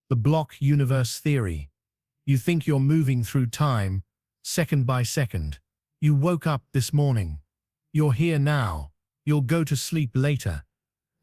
The block universe theory. You think you're moving through time, second by second. You woke up this morning. You're here now. You'll go to sleep later.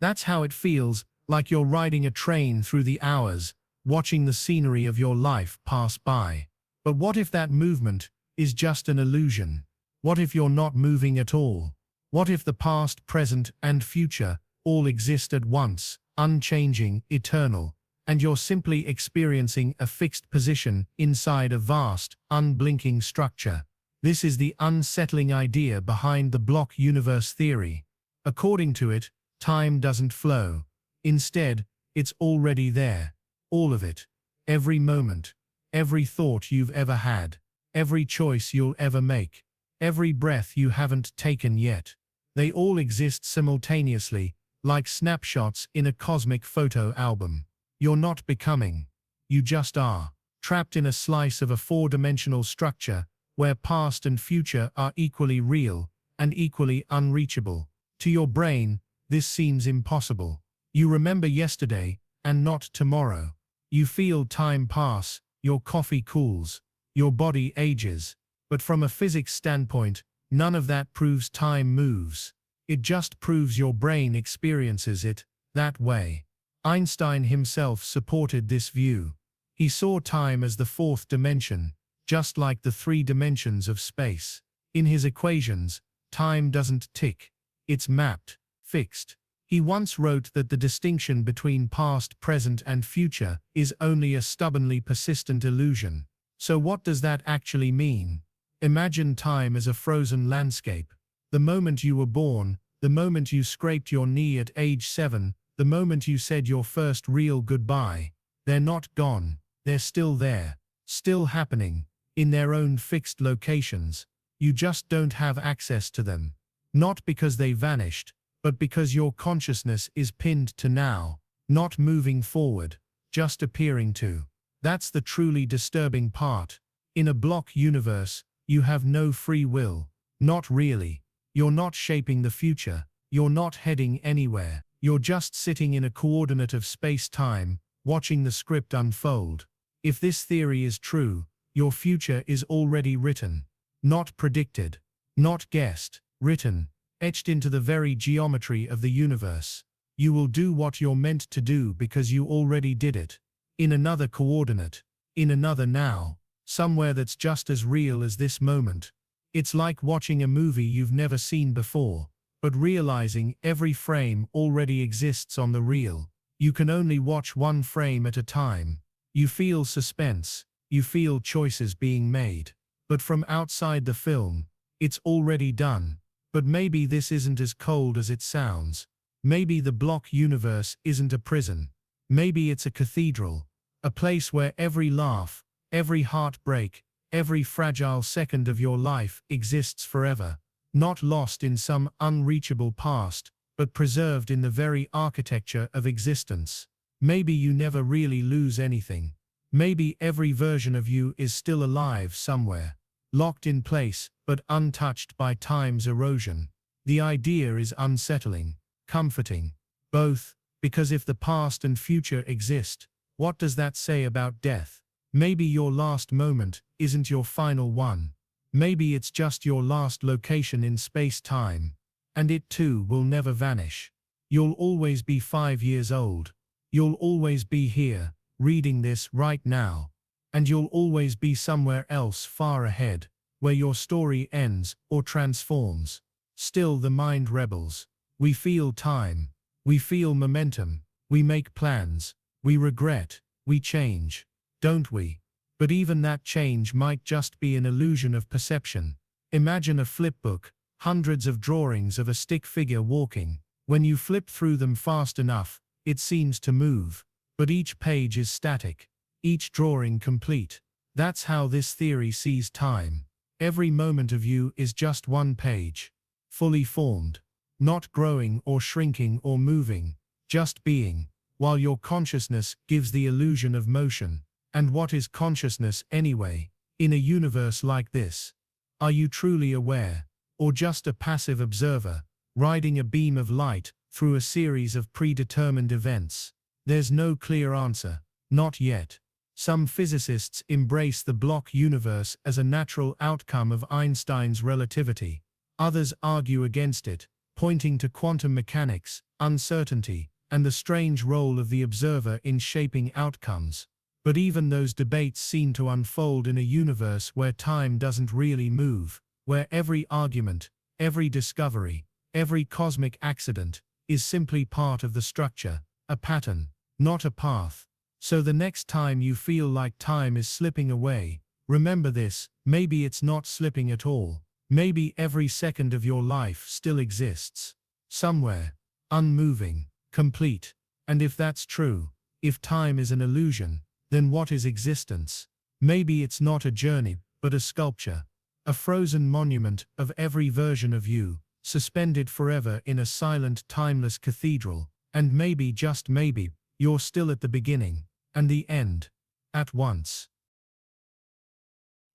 That's how it feels, like you're riding a train through the hours, watching the scenery of your life pass by. But what if that movement is just an illusion? What if you're not moving at all? What if the past, present, and future all exist at once, unchanging, eternal, and you're simply experiencing a fixed position inside a vast, unblinking structure? This is the unsettling idea behind the block universe theory. According to it, time doesn't flow. Instead, it's already there. All of it. Every moment. Every thought you've ever had. Every choice you'll ever make. Every breath you haven't taken yet. They all exist simultaneously, like snapshots in a cosmic photo album. You're not becoming. You just are. Trapped in a slice of a four-dimensional structure where past and future are equally real and equally unreachable. To your brain, this seems impossible. You remember yesterday and not tomorrow. You feel time pass, your coffee cools, your body ages. But from a physics standpoint, none of that proves time moves. It just proves your brain experiences it that way. Einstein himself supported this view. He saw time as the fourth dimension, just like the three dimensions of space. In his equations, time doesn't tick. It's mapped, fixed. He once wrote that the distinction between past, present, and future is only a stubbornly persistent illusion. So what does that actually mean? Imagine time as a frozen landscape. The moment you were born, the moment you scraped your knee at age 7, the moment you said your first real goodbye. They're not gone. They're still there. Still happening. In their own fixed locations. You just don't have access to them. Not because they vanished, but because your consciousness is pinned to now, not moving forward, just appearing to. That's the truly disturbing part. In a block universe, you have no free will. Not really. You're not shaping the future. You're not heading anywhere. You're just sitting in a coordinate of space-time, watching the script unfold. If this theory is true, your future is already written. Not predicted. Not guessed. Written. Etched into the very geometry of the universe. You will do what you're meant to do because you already did it. In another coordinate. In another now. Somewhere that's just as real as this moment. It's like watching a movie you've never seen before, but realizing every frame already exists on the reel. You can only watch one frame at a time. You feel suspense. You feel choices being made. But from outside the film, it's already done. But maybe this isn't as cold as it sounds. Maybe the block universe isn't a prison. Maybe it's a cathedral. A place where every laugh, every heartbreak, every fragile second of your life exists forever. Not lost in some unreachable past, but preserved in the very architecture of existence. Maybe you never really lose anything. Maybe every version of you is still alive somewhere, locked in place, but untouched by time's erosion. The idea is unsettling, comforting, both, because if the past and future exist, what does that say about death? Maybe your last moment isn't your final one. Maybe it's just your last location in space-time. And it too will never vanish. You'll always be 5 years old. You'll always be here, reading this right now. And you'll always be somewhere else far ahead, where your story ends or transforms. Still the mind rebels. We feel time. We feel momentum. We make plans. We regret. We change. Don't we? But even that change might just be an illusion of perception. Imagine a flipbook, hundreds of drawings of a stick figure walking. When you flip through them fast enough, it seems to move. But each page is static. Each drawing complete. That's how this theory sees time. Every moment of you is just one page. Fully formed. Not growing or shrinking or moving. Just being. While your consciousness gives the illusion of motion. And what is consciousness anyway, in a universe like this? Are you truly aware? Or just a passive observer, riding a beam of light through a series of predetermined events? There's no clear answer. Not yet. Some physicists embrace the block universe as a natural outcome of Einstein's relativity. Others argue against it, pointing to quantum mechanics, uncertainty, and the strange role of the observer in shaping outcomes. But even those debates seem to unfold in a universe where time doesn't really move, where every argument, every discovery, every cosmic accident is simply part of the structure, a pattern, not a path. So the next time you feel like time is slipping away, remember this: maybe it's not slipping at all. Maybe every second of your life still exists. Somewhere. Unmoving. Complete. And if that's true, if time is an illusion, then what is existence? Maybe it's not a journey, but a sculpture. A frozen monument of every version of you, suspended forever in a silent, timeless cathedral. And maybe, just maybe, you're still at the beginning and the end at once.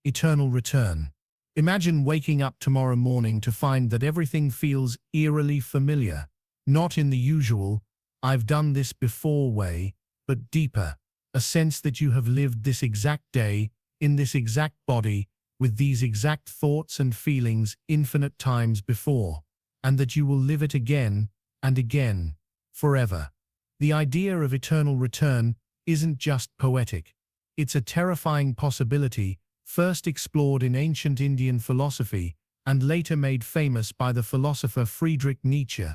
Eternal return. Imagine waking up tomorrow morning to find that everything feels eerily familiar. Not in the usual, "I've done this before" way, but deeper. A sense that you have lived this exact day, in this exact body, with these exact thoughts and feelings infinite times before, and that you will live it again and again, forever. The idea of eternal return isn't just poetic. It's a terrifying possibility, first explored in ancient Indian philosophy and later made famous by the philosopher Friedrich Nietzsche.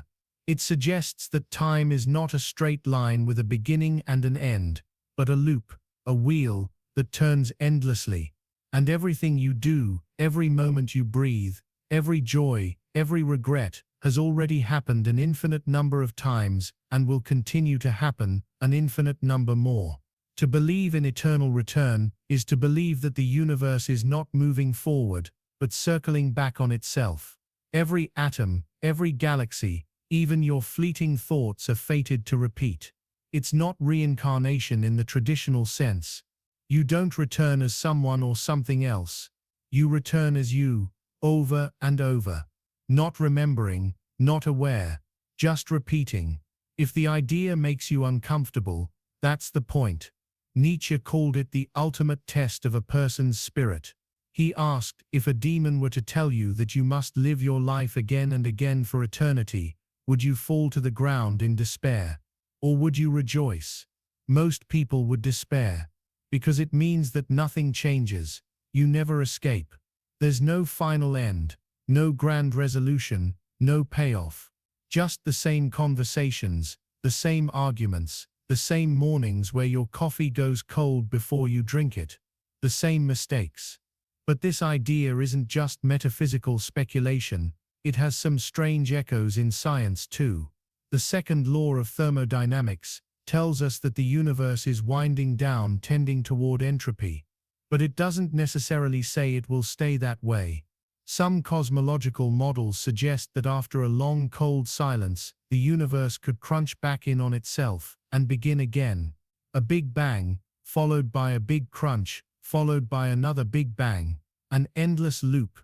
It suggests that time is not a straight line with a beginning and an end, but a loop, a wheel that turns endlessly. And everything you do, every moment you breathe, every joy, every regret, has already happened an infinite number of times and will continue to happen an infinite number more. To believe in eternal return is to believe that the universe is not moving forward, but circling back on itself. Every atom, every galaxy, even your fleeting thoughts are fated to repeat. It's not reincarnation in the traditional sense. You don't return as someone or something else. You return as you, over and over. Not remembering, not aware, just repeating. If the idea makes you uncomfortable, that's the point. Nietzsche called it the ultimate test of a person's spirit. He asked, if a demon were to tell you that you must live your life again and again for eternity, would you fall to the ground in despair? Or would you rejoice? Most people would despair, because it means that nothing changes, you never escape. There's no final end, no grand resolution, no payoff. Just the same conversations, the same arguments, the same mornings where your coffee goes cold before you drink it, the same mistakes. But this idea isn't just metaphysical speculation, it has some strange echoes in science too. The second law of thermodynamics tells us that the universe is winding down, tending toward entropy. But it doesn't necessarily say it will stay that way. Some cosmological models suggest that after a long cold silence, the universe could crunch back in on itself and begin again. A big bang, followed by a big crunch, followed by another big bang. An endless loop.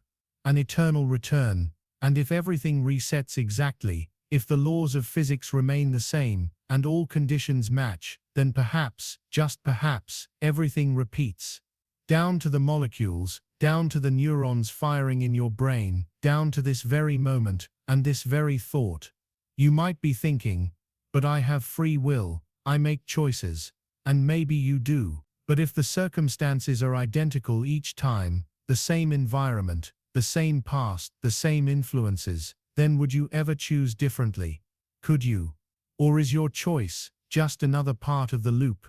An eternal return. And if everything resets exactly, if the laws of physics remain the same, and all conditions match, then perhaps, just perhaps, everything repeats. Down to the molecules, down to the neurons firing in your brain, down to this very moment, and this very thought. You might be thinking, but I have free will, I make choices. And maybe you do. But if the circumstances are identical each time, the same environment, the same past, the same influences, then would you ever choose differently? Could you? Or is your choice just another part of the loop?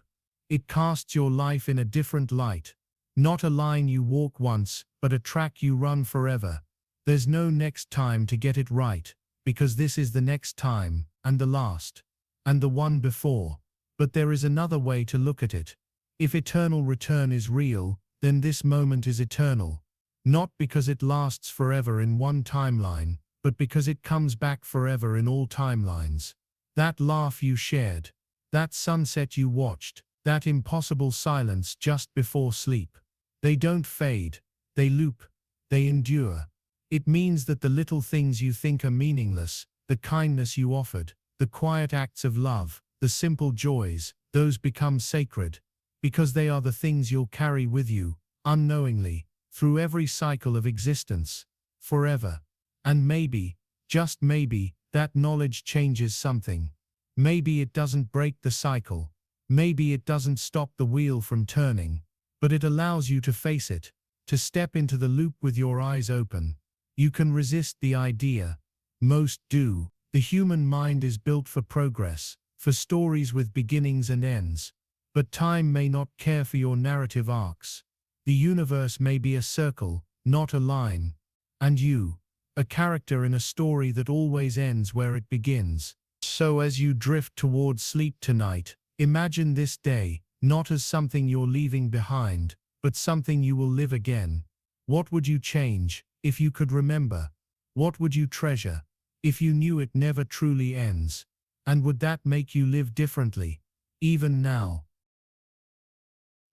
It casts your life in a different light. Not a line you walk once, but a track you run forever. There's no next time to get it right, because this is the next time, and the last, and the one before. But there is another way to look at it. If eternal return is real, then this moment is eternal. Not because it lasts forever in one timeline, but because it comes back forever in all timelines. That laugh you shared, that sunset you watched, that impossible silence just before sleep. They don't fade, they loop, they endure. It means that the little things you think are meaningless, the kindness you offered, the quiet acts of love, the simple joys, those become sacred. because they are the things you'll carry with you, unknowingly, through every cycle of existence, forever. And maybe, just maybe, that knowledge changes something. Maybe it doesn't break the cycle. Maybe it doesn't stop the wheel from turning. But it allows you to face it, to step into the loop with your eyes open. You can resist the idea. Most do. The human mind is built for progress, for stories with beginnings and ends. But time may not care for your narrative arcs. The universe may be a circle, not a line. And you, a character in a story that always ends where it begins. So as you drift towards sleep tonight, imagine this day, not as something you're leaving behind, but something you will live again. What would you change, if you could remember? What would you treasure, if you knew it never truly ends? And would that make you live differently, even now?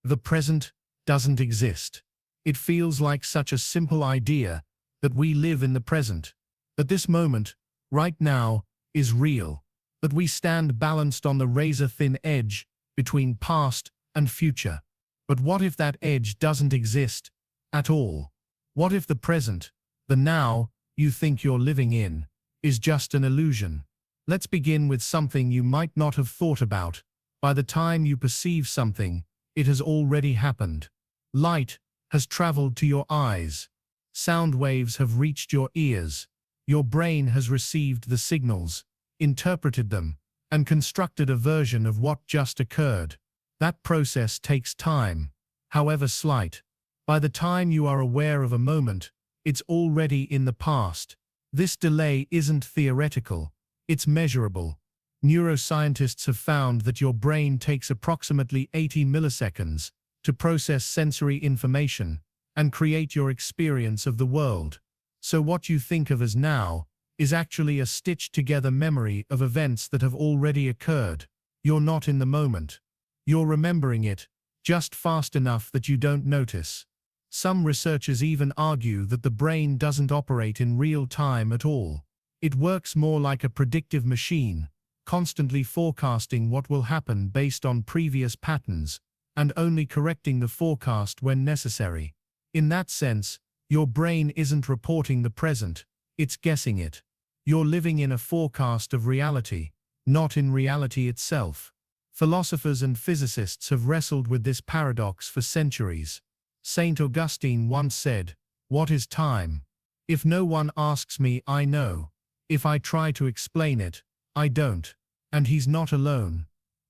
The present doesn't exist. It feels like such a simple idea, that we live in the present, that this moment, right now, is real, that we stand balanced on the razor-thin edge between past and future. But what if that edge doesn't exist at all? What if the present, the now you think you're living in, is just an illusion? Let's begin with something you might not have thought about. By the time you perceive something, it has already happened. Light has traveled to your eyes. Sound waves have reached your ears. Your brain has received the signals, interpreted them, and constructed a version of what just occurred. That process takes time, however slight. By the time you are aware of a moment, it's already in the past. This delay isn't theoretical, it's measurable. Neuroscientists have found that your brain takes approximately 80 milliseconds to process sensory information and create your experience of the world. So what you think of as now is actually a stitched-together memory of events that have already occurred. You're not in the moment. You're remembering it, just fast enough that you don't notice. Some researchers even argue that the brain doesn't operate in real time at all. It works more like a predictive machine, constantly forecasting what will happen based on previous patterns, and only correcting the forecast when necessary. In that sense, your brain isn't reporting the present, it's guessing it. You're living in a forecast of reality, not in reality itself. Philosophers and physicists have wrestled with this paradox for centuries. Saint Augustine once said, "What is time? If no one asks me, I know. If I try to explain it, I don't." And he's not alone.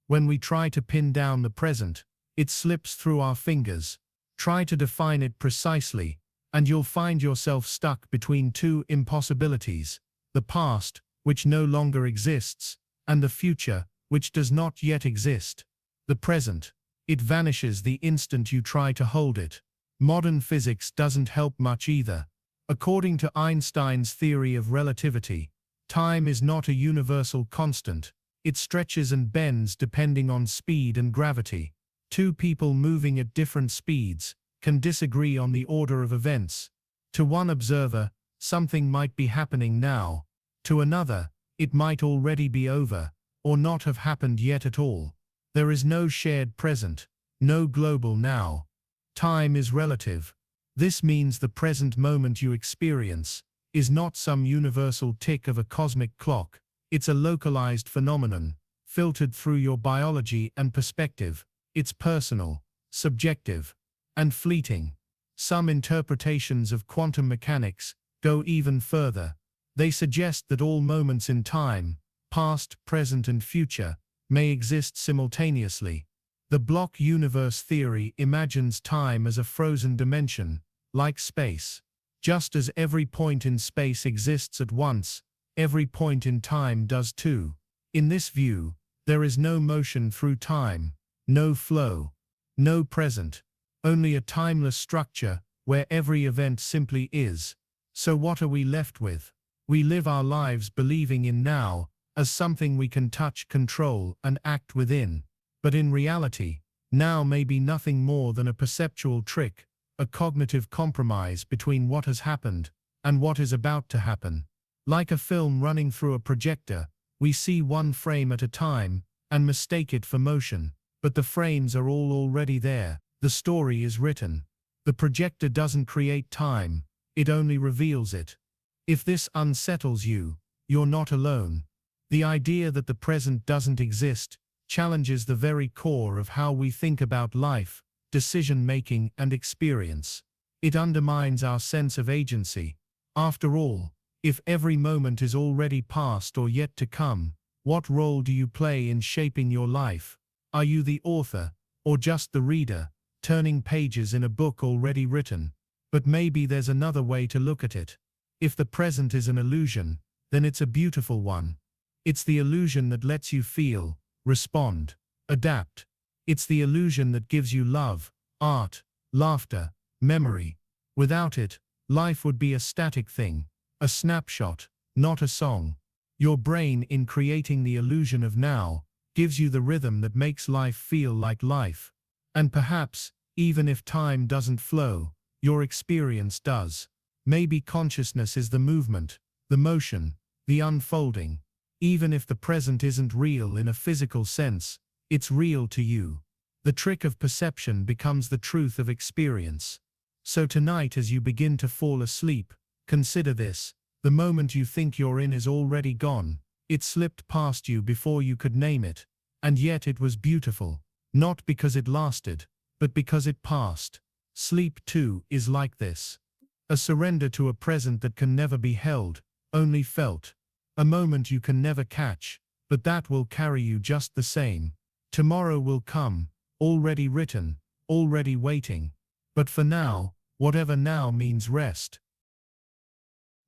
When we try to pin down the present, it slips through our fingers. Try to define it precisely, and you'll find yourself stuck between two impossibilities: the past, which no longer exists, and the future, which does not yet exist. The present, it vanishes the instant you try to hold it. Modern physics doesn't help much either. According to Einstein's theory of relativity, time is not a universal constant. It stretches and bends depending on speed and gravity. Two people moving at different speeds can disagree on the order of events. To one observer, something might be happening now. To another, it might already be over, or not have happened yet at all. There is no shared present, no global now. Time is relative. This means the present moment you experience is not some universal tick of a cosmic clock. It's a localized phenomenon, filtered through your biology and perspective. It's personal, subjective, and fleeting. Some interpretations of quantum mechanics go even further. They suggest that all moments in time, past, present, and future, may exist simultaneously. The block universe theory imagines time as a frozen dimension, like space. Just as every point in space exists at once, every point in time does too. In this view, there is no motion through time, no flow, no present, only a timeless structure where every event simply is. So what are we left with? We live our lives believing in now as something we can touch, control, and act within. But in reality, now may be nothing more than a perceptual trick, a cognitive compromise between what has happened and what is about to happen. Like a film running through a projector, we see one frame at a time and mistake it for motion. but the frames are all already there. The story is written. The projector doesn't create time, it only reveals it. If this unsettles you, you're not alone. The idea that the present doesn't exist challenges the very core of how we think about life, decision-making, and experience. It undermines our sense of agency. After all, if every moment is already past or yet to come, what role do you play in shaping your life? Are you the author, or just the reader, turning pages in a book already written? But maybe there's another way to look at it. If the present is an illusion, then it's a beautiful one. It's the illusion that lets you feel, respond, adapt. It's the illusion that gives you love, art, laughter, memory. Without it, life would be a static thing, a snapshot, not a song. Your brain, in creating the illusion of now, gives you the rhythm that makes life feel like life. And perhaps, even if time doesn't flow, your experience does. Maybe consciousness is the movement, the motion, the unfolding. Even if the present isn't real in a physical sense, it's real to you. The trick of perception becomes the truth of experience. So tonight, as you begin to fall asleep, consider this. The moment you think you're in is already gone. It slipped past you before you could name it. And yet it was beautiful. Not because it lasted, but because it passed. Sleep too is like this. A surrender to a present that can never be held, only felt. A moment you can never catch, but that will carry you just the same. Tomorrow will come, already written, already waiting. But for now, whatever now means rest.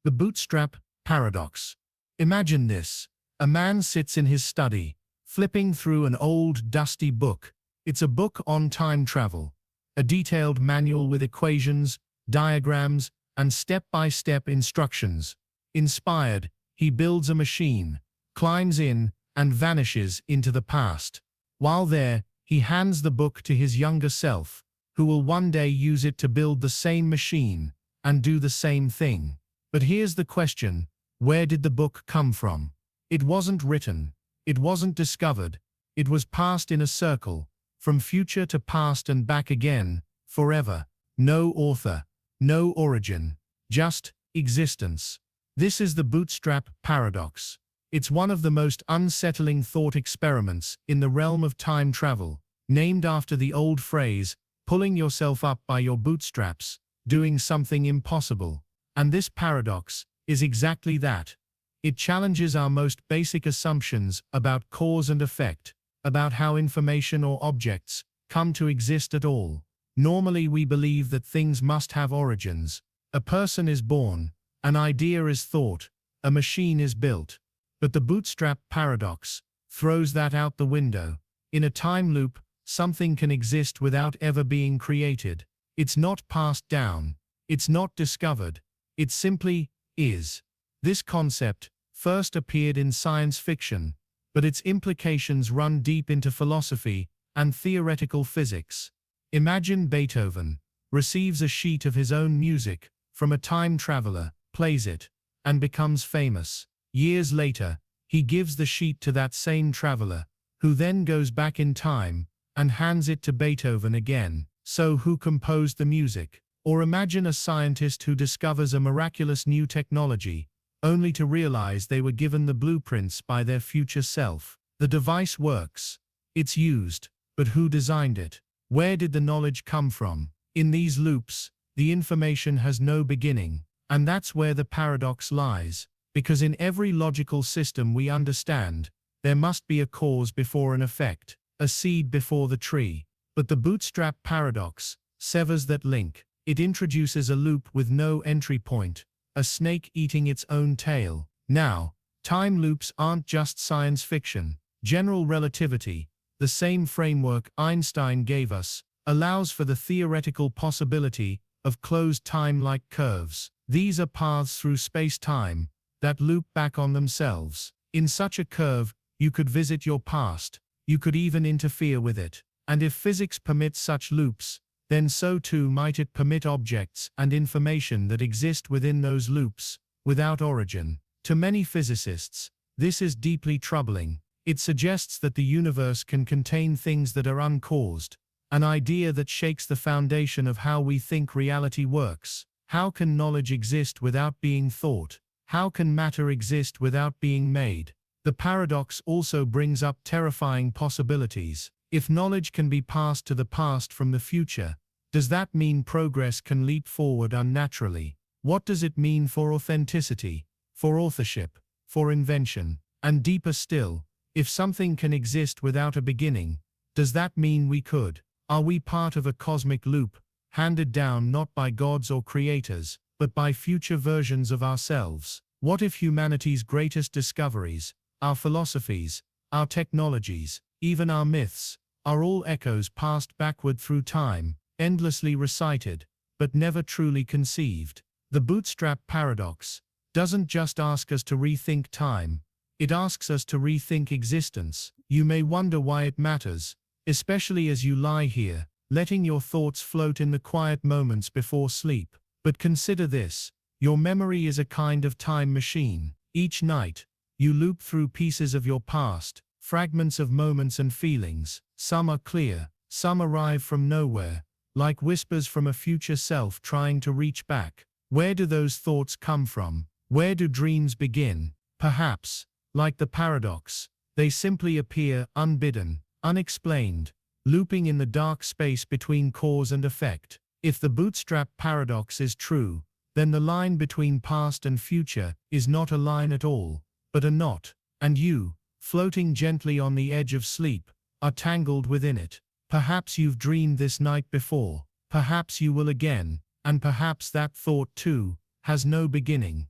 The Bootstrap Paradox. Imagine this. A man sits in his study, flipping through an old, dusty book. It's a book on time travel. A detailed manual with equations, diagrams, and step-by-step instructions. Inspired, he builds a machine, climbs in, and vanishes into the past. While there, he hands the book to his younger self, who will one day use it to build the same machine and do the same thing. But here's the question: where did the book come from? It wasn't written. It wasn't discovered. It was passed in a circle, from future to past and back again, forever. No author, no origin, just existence. This is the Bootstrap Paradox. It's one of the most unsettling thought experiments in the realm of time travel, named after the old phrase, pulling yourself up by your bootstraps, doing something impossible. And this paradox is exactly that. It challenges our most basic assumptions about cause and effect, about how information or objects come to exist at all. Normally we believe that things must have origins. A person is born, an idea is thought, a machine is built. But the Bootstrap Paradox throws that out the window. In a time loop, something can exist without ever being created. It's not passed down. It's not discovered. It simply is. This concept first appeared in science fiction, but its implications run deep into philosophy and theoretical physics. Imagine Beethoven receives a sheet of his own music from a time traveler, plays it, and becomes famous. Years later, he gives the sheet to that same traveler, who then goes back in time and hands it to Beethoven again. So who composed the music? Or imagine a scientist who discovers a miraculous new technology, only to realize they were given the blueprints by their future self. The device works. It's used. But who designed it? Where did the knowledge come from? In these loops, the information has no beginning. And that's where the paradox lies. Because in every logical system we understand, there must be a cause before an effect, a seed before the tree. But the Bootstrap Paradox severs that link. It introduces a loop with no entry point, a snake eating its own tail. Now, time loops aren't just science fiction. General relativity, the same framework Einstein gave us, allows for the theoretical possibility of closed time-like curves. These are paths through space-time that loop back on themselves. In such a curve, you could visit your past. You could even interfere with it. And if physics permits such loops, then so too might it permit objects and information that exist within those loops, without origin. To many physicists, this is deeply troubling. It suggests that the universe can contain things that are uncaused, an idea that shakes the foundation of how we think reality works. How can knowledge exist without being thought? How can matter exist without being made? The paradox also brings up terrifying possibilities. If knowledge can be passed to the past from the future, does that mean progress can leap forward unnaturally? What does it mean for authenticity, for authorship, for invention? And deeper still, if something can exist without a beginning, does that mean we could? Are we part of a cosmic loop, handed down not by gods or creators, but by future versions of ourselves? What if humanity's greatest discoveries, our philosophies, our technologies, even our myths, are all echoes passed backward through time, endlessly recited, but never truly conceived? The Bootstrap Paradox doesn't just ask us to rethink time, it asks us to rethink existence. You may wonder why it matters, especially as you lie here, letting your thoughts float in the quiet moments before sleep. But consider this, your memory is a kind of time machine. Each night, you loop through pieces of your past, fragments of moments and feelings. Some are clear, some arrive from nowhere, like whispers from a future self trying to reach back. Where do those thoughts come from? Where do dreams begin? Perhaps, like the paradox, they simply appear unbidden, unexplained, looping in the dark space between cause and effect. If the Bootstrap Paradox is true, then the line between past and future is not a line at all, but a knot, and you, floating gently on the edge of sleep, are tangled within it. Perhaps you've dreamed this night before, perhaps you will again, and perhaps that thought too has no beginning.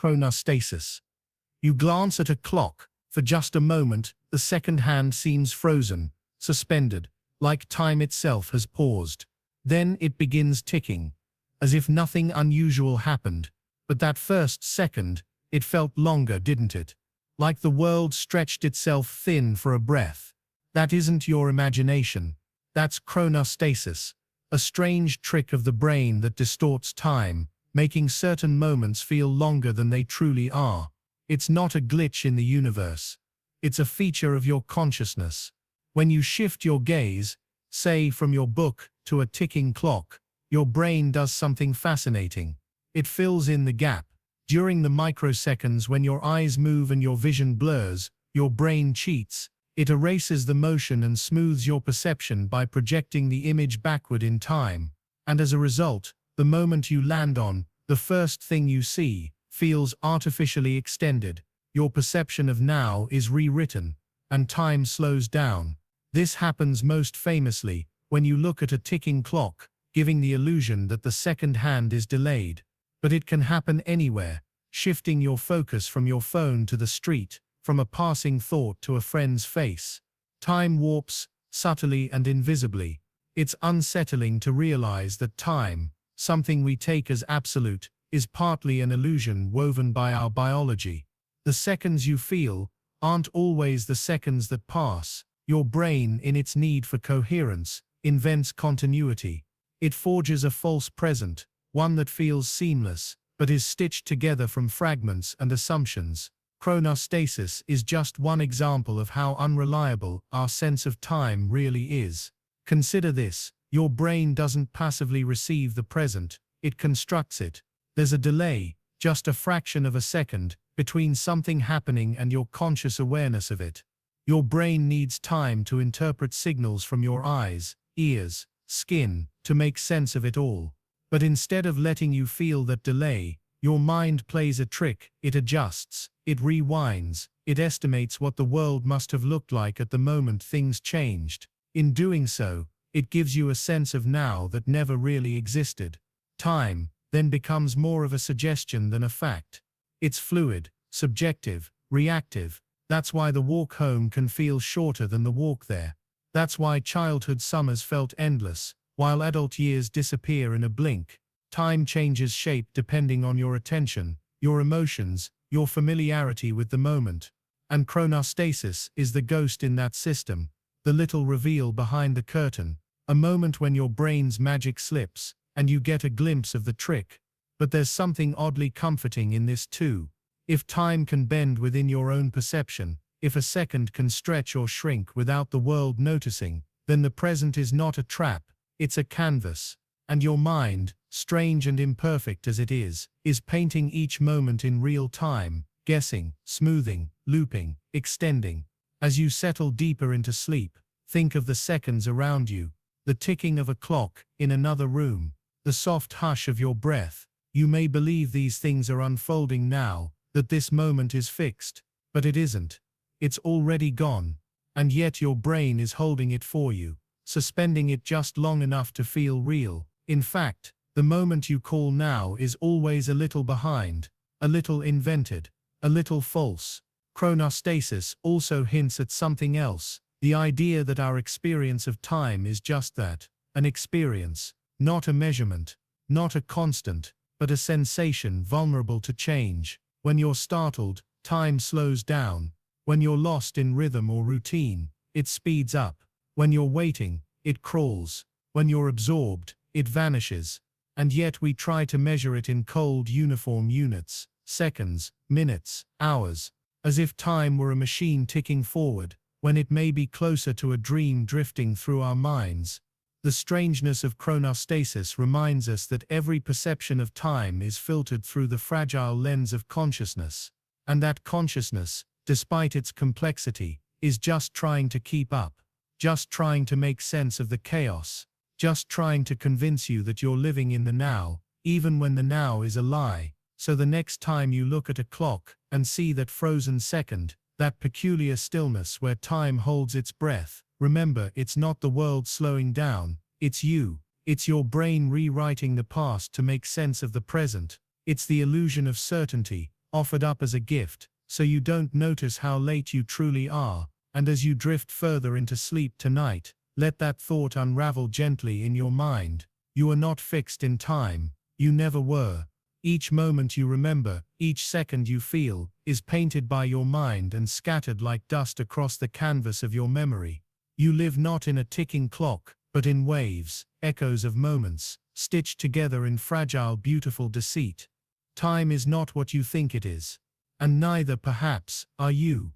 Chronostasis. You glance at a clock. For just a moment, the second hand seems frozen, suspended, like time itself has paused. Then it begins ticking, as if nothing unusual happened. But that first second, it felt longer, didn't it? Like the world stretched itself thin for a breath. That isn't your imagination. That's chronostasis, a strange trick of the brain that distorts time, making certain moments feel longer than they truly are. It's not a glitch in the universe. It's a feature of your consciousness. When you shift your gaze, say from your book to a ticking clock, your brain does something fascinating. It fills in the gap. During the microseconds when your eyes move and your vision blurs, your brain cheats. It erases the motion and smooths your perception by projecting the image backward in time. And as a result, the moment you land on, the first thing you see, feels artificially extended. Your perception of now is rewritten, and time slows down. This happens most famously when you look at a ticking clock, giving the illusion that the second hand is delayed. But it can happen anywhere, shifting your focus from your phone to the street, from a passing thought to a friend's face. Time warps, subtly and invisibly. It's unsettling to realize that time, something we take as absolute, is partly an illusion woven by our biology. The seconds you feel aren't always the seconds that pass. Your brain, in its need for coherence, invents continuity. It forges a false present, one that feels seamless, but is stitched together from fragments and assumptions. Chronostasis is just one example of how unreliable our sense of time really is. Consider this, your brain doesn't passively receive the present, it constructs it. There's a delay, just a fraction of a second, between something happening and your conscious awareness of it. Your brain needs time to interpret signals from your eyes, ears, skin, to make sense of it all. But instead of letting you feel that delay, your mind plays a trick. It adjusts, it rewinds, it estimates what the world must have looked like at the moment things changed. In doing so, it gives you a sense of now that never really existed. Time then becomes more of a suggestion than a fact. It's fluid, subjective, reactive. That's why the walk home can feel shorter than the walk there. That's why childhood summers felt endless, while adult years disappear in a blink. Time changes shape depending on your attention, your emotions, your familiarity with the moment. And chronostasis is the ghost in that system, the little reveal behind the curtain, a moment when your brain's magic slips, and you get a glimpse of the trick. But there's something oddly comforting in this too. If time can bend within your own perception, If a second can stretch or shrink without the world noticing, then the present is not a trap, it's a canvas. And your mind, strange and imperfect as it is painting each moment in real time, guessing, smoothing, looping, extending. As you settle deeper into sleep, think of the seconds around you, the ticking of a clock in another room, the soft hush of your breath. You may believe these things are unfolding now, that this moment is fixed, but it isn't. It's already gone, and yet your brain is holding it for you, suspending it just long enough to feel real. In fact, the moment you call now is always a little behind, a little invented, a little false. Chronostasis also hints at something else, the idea that our experience of time is just that, an experience, not a measurement, not a constant, but a sensation vulnerable to change. When you're startled, time slows down. When you're lost in rhythm or routine, it speeds up. When you're waiting, it crawls. When you're absorbed, it vanishes. And yet we try to measure it in cold uniform units, seconds, minutes, hours, as if time were a machine ticking forward, when it may be closer to a dream drifting through our minds. The strangeness of chronostasis reminds us that every perception of time is filtered through the fragile lens of consciousness, and that consciousness, despite its complexity, is just trying to keep up, just trying to make sense of the chaos, just trying to convince you that you're living in the now, even when the now is a lie. So the next time you look at a clock and see that frozen second, that peculiar stillness where time holds its breath, remember, it's not the world slowing down, it's you. It's your brain rewriting the past to make sense of the present. It's the illusion of certainty, offered up as a gift, so you don't notice how late you truly are. And as you drift further into sleep tonight, let that thought unravel gently in your mind. You are not fixed in time. You never were. Each moment you remember, each second you feel, is painted by your mind and scattered like dust across the canvas of your memory. You live not in a ticking clock, but in waves, echoes of moments, stitched together in fragile, beautiful deceit. Time is not what you think it is. And neither, perhaps, are you.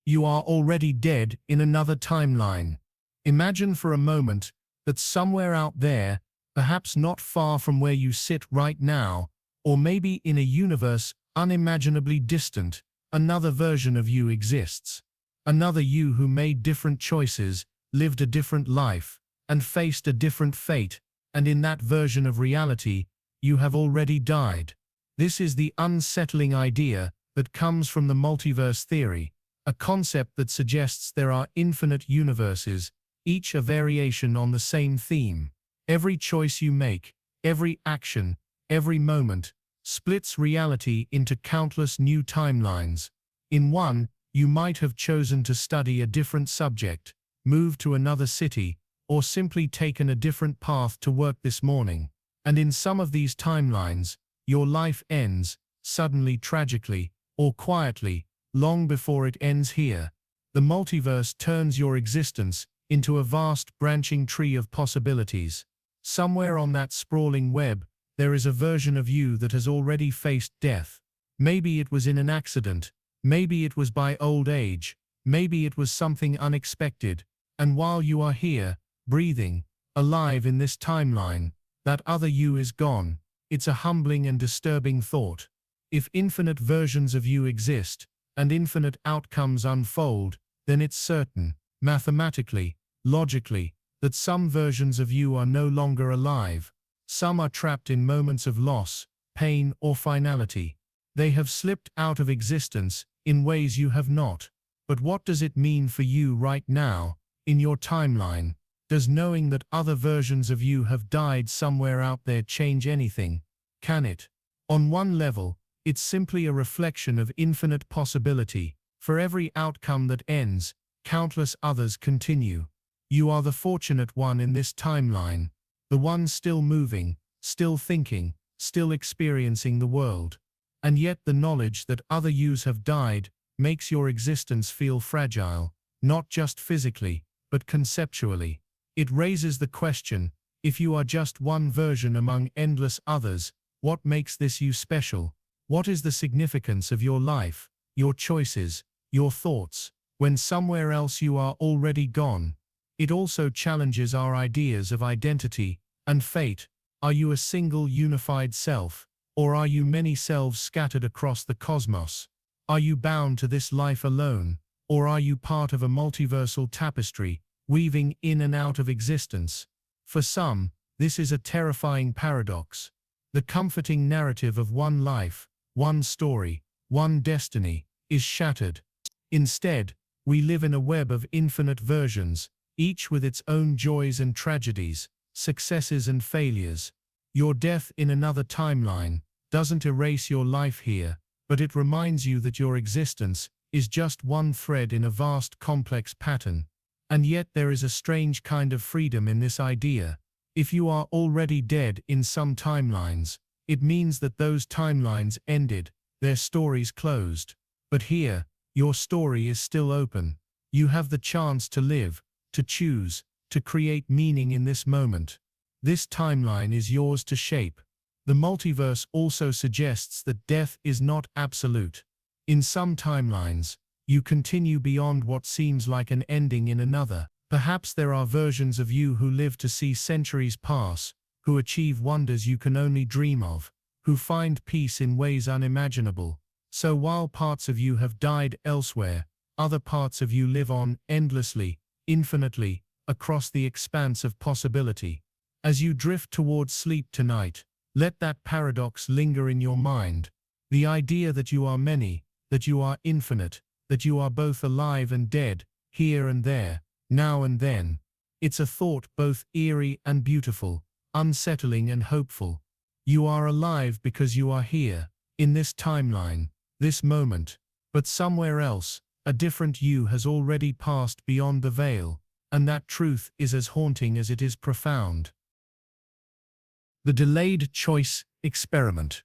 You are already dead in another timeline. Imagine for a moment that somewhere out there, perhaps not far from where you sit right now, or maybe in a universe unimaginably distant, another version of you exists. Another you who made different choices, lived a different life, and faced a different fate, and in that version of reality, you have already died. This is the unsettling idea that comes from the multiverse theory, a concept that suggests there are infinite universes, each a variation on the same theme. Every choice you make, every action, every moment, splits reality into countless new timelines. In one, you might have chosen to study a different subject, moved to another city, or simply taken a different path to work this morning. And in some of these timelines, your life ends, suddenly, tragically, or quietly, long before it ends here. The multiverse turns your existence into a vast branching tree of possibilities. Somewhere on that sprawling web, there is a version of you that has already faced death. Maybe it was in an accident, maybe it was by old age, maybe it was something unexpected. And while you are here, breathing, alive in this timeline, that other you is gone. It's a humbling and disturbing thought. If infinite versions of you exist, and infinite outcomes unfold, then it's certain, mathematically, logically, that some versions of you are no longer alive. Some are trapped in moments of loss, pain, or finality. They have slipped out of existence in ways you have not. But what does it mean for you right now, in your timeline? Does knowing that other versions of you have died somewhere out there change anything? Can it? On one level, it's simply a reflection of infinite possibility. For every outcome that ends, countless others continue. You are the fortunate one in this timeline, the one still moving, still thinking, still experiencing the world. And yet the knowledge that other yous have died makes your existence feel fragile, not just physically, but conceptually. It raises the question, if you are just one version among endless others, what makes this you special? What is the significance of your life, your choices, your thoughts, when somewhere else you are already gone. It also challenges our ideas of identity and fate. Are you a single unified self, or are you many selves scattered across the cosmos? Are you bound to this life alone, or are you part of a multiversal tapestry, weaving in and out of existence? For some, this is a terrifying paradox. The comforting narrative of one life, one story, one destiny, is shattered. Instead, we live in a web of infinite versions, each with its own joys and tragedies, successes and failures. Your death in another timeline doesn't erase your life here, but it reminds you that your existence is just one thread in a vast complex pattern. And yet there is a strange kind of freedom in this idea. If you are already dead in some timelines, it means that those timelines ended, their stories closed. But here, your story is still open. You have the chance to live, to choose, to create meaning in this moment. This timeline is yours to shape. The multiverse also suggests that death is not absolute. In some timelines, you continue beyond what seems like an ending in another. Perhaps there are versions of you who live to see centuries pass, who achieve wonders you can only dream of, who find peace in ways unimaginable. So while parts of you have died elsewhere, other parts of you live on endlessly, infinitely, across the expanse of possibility. As you drift towards sleep tonight, let that paradox linger in your mind. The idea that you are many, that you are infinite, that you are both alive and dead, here and there, now and then. It's a thought both eerie and beautiful, unsettling and hopeful. You are alive because you are here, in this timeline, this moment. But somewhere else, a different you has already passed beyond the veil, and that truth is as haunting as it is profound. The delayed choice experiment.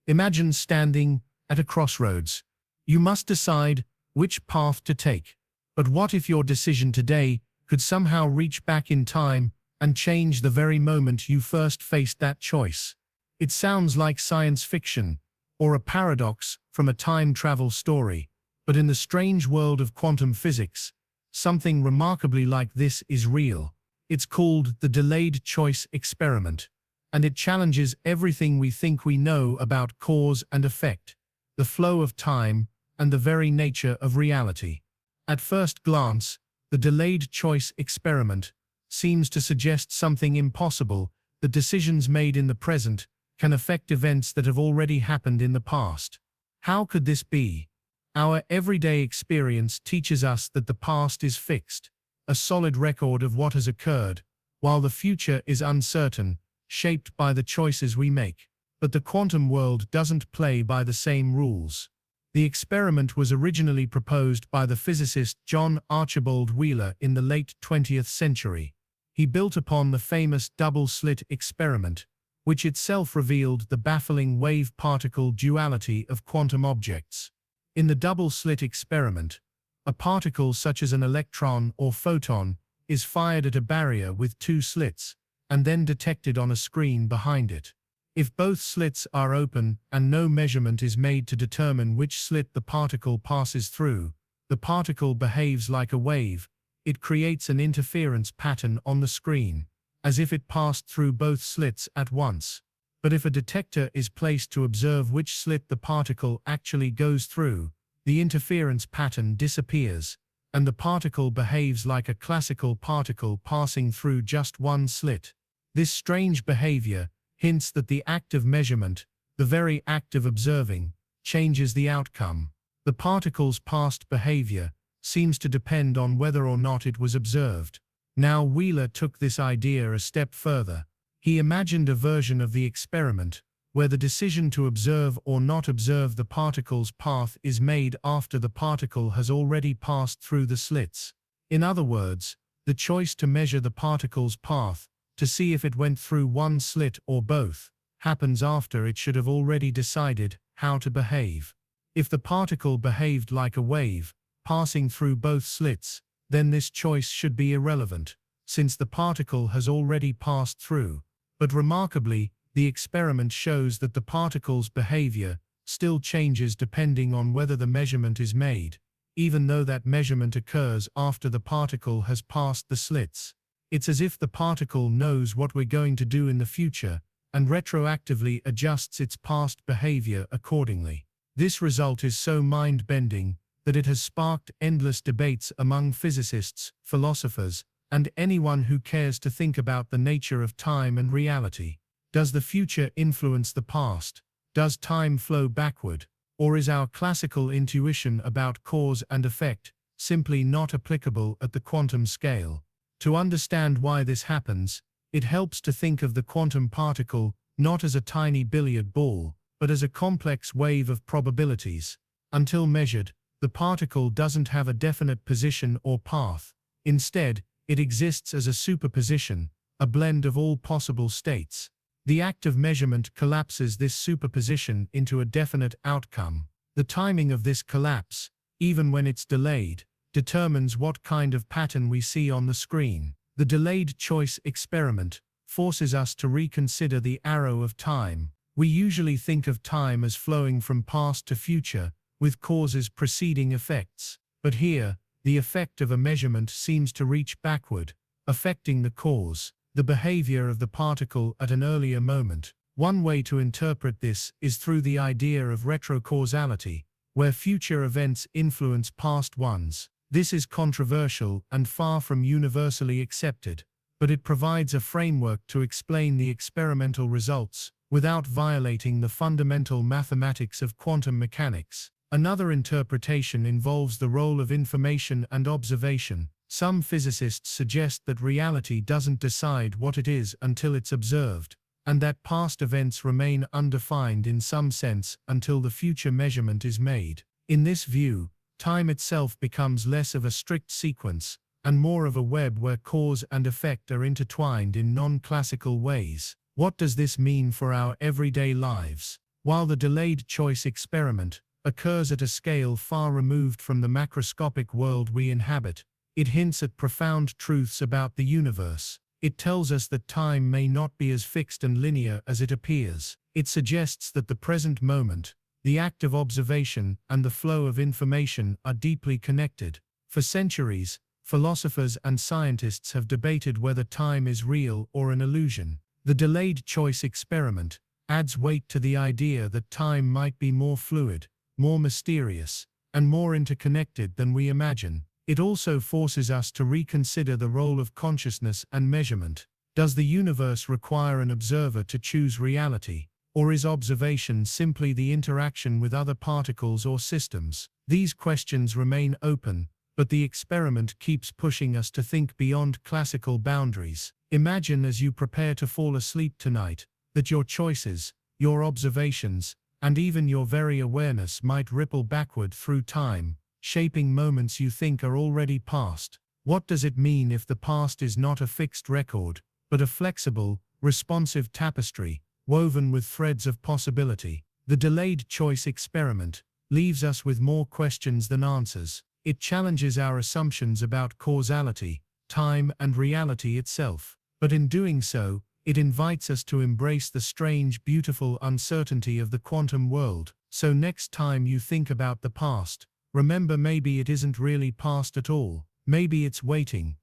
Imagine standing at a crossroads. You must decide which path to take. But what if your decision today could somehow reach back in time and change the very moment you first faced that choice? It sounds like science fiction, or a paradox from a time travel story, but in the strange world of quantum physics, something remarkably like this is real. It's called the delayed choice experiment, and it challenges everything we think we know about cause and effect, the flow of time, and the very nature of reality. At first glance, the delayed choice experiment seems to suggest something impossible, that decisions made in the present can affect events that have already happened in the past. How could this be? Our everyday experience teaches us that the past is fixed, a solid record of what has occurred, while the future is uncertain, shaped by the choices we make. But the quantum world doesn't play by the same rules. The experiment was originally proposed by the physicist John Archibald Wheeler in the late 20th century. He built upon the famous double-slit experiment, which itself revealed the baffling wave-particle duality of quantum objects. In the double-slit experiment, a particle such as an electron or photon is fired at a barrier with two slits, and then detected on a screen behind it. If both slits are open and no measurement is made to determine which slit the particle passes through, the particle behaves like a wave. It creates an interference pattern on the screen, as if it passed through both slits at once. But if a detector is placed to observe which slit the particle actually goes through, the interference pattern disappears, and the particle behaves like a classical particle passing through just one slit. This strange behavior hints that the act of measurement, the very act of observing, changes the outcome. The particle's past behavior seems to depend on whether or not it was observed. Now Wheeler took this idea a step further. He imagined a version of the experiment where the decision to observe or not observe the particle's path is made after the particle has already passed through the slits. In other words, the choice to measure the particle's path, to see if it went through one slit or both, happens after it should have already decided how to behave. If the particle behaved like a wave, passing through both slits, then this choice should be irrelevant, since the particle has already passed through. But remarkably, the experiment shows that the particle's behavior still changes depending on whether the measurement is made. even though that measurement occurs after the particle has passed the slits. It's as if the particle knows what we're going to do in the future and retroactively adjusts its past behavior accordingly. This result is so mind-bending that it has sparked endless debates among physicists, philosophers, and anyone who cares to think about the nature of time and reality. Does the future influence the past? Does time flow backward? Or is our classical intuition about cause and effect simply not applicable at the quantum scale? To understand why this happens, it helps to think of the quantum particle not as a tiny billiard ball, but as a complex wave of probabilities. Until measured, the particle doesn't have a definite position or path. Instead, it exists as a superposition, a blend of all possible states. The act of measurement collapses this superposition into a definite outcome. The timing of this collapse, even when it's delayed, determines what kind of pattern we see on the screen. The delayed choice experiment forces us to reconsider the arrow of time. We usually think of time as flowing from past to future, with causes preceding effects. But here, the effect of a measurement seems to reach backward, affecting the cause, the behavior of the particle at an earlier moment. One way to interpret this is through the idea of retrocausality, where future events influence past ones. This is controversial and far from universally accepted, but it provides a framework to explain the experimental results without violating the fundamental mathematics of quantum mechanics. Another interpretation involves the role of information and observation. Some physicists suggest that reality doesn't decide what it is until it's observed, and that past events remain undefined in some sense until the future measurement is made. In this view, time itself becomes less of a strict sequence, and more of a web where cause and effect are intertwined in non-classical ways. What does this mean for our everyday lives? While the delayed choice experiment occurs at a scale far removed from the macroscopic world we inhabit, it hints at profound truths about the universe. It tells us that time may not be as fixed and linear as it appears. It suggests that the present moment, the act of observation, and the flow of information are deeply connected. For centuries, philosophers and scientists have debated whether time is real or an illusion. The delayed choice experiment adds weight to the idea that time might be more fluid, more mysterious, and more interconnected than we imagine. It also forces us to reconsider the role of consciousness and measurement. Does the universe require an observer to choose reality, or is observation simply the interaction with other particles or systems? These questions remain open, but the experiment keeps pushing us to think beyond classical boundaries. Imagine as you prepare to fall asleep tonight, that your choices, your observations, and even your very awareness might ripple backward through time, shaping moments you think are already past. What does it mean if the past is not a fixed record, but a flexible, responsive tapestry, woven with threads of possibility? The delayed choice experiment leaves us with more questions than answers. It challenges our assumptions about causality, time, and reality itself. But in doing so, it invites us to embrace the strange, beautiful uncertainty of the quantum world. So next time you think about the past, remember, maybe it isn't really past at all. Maybe it's waiting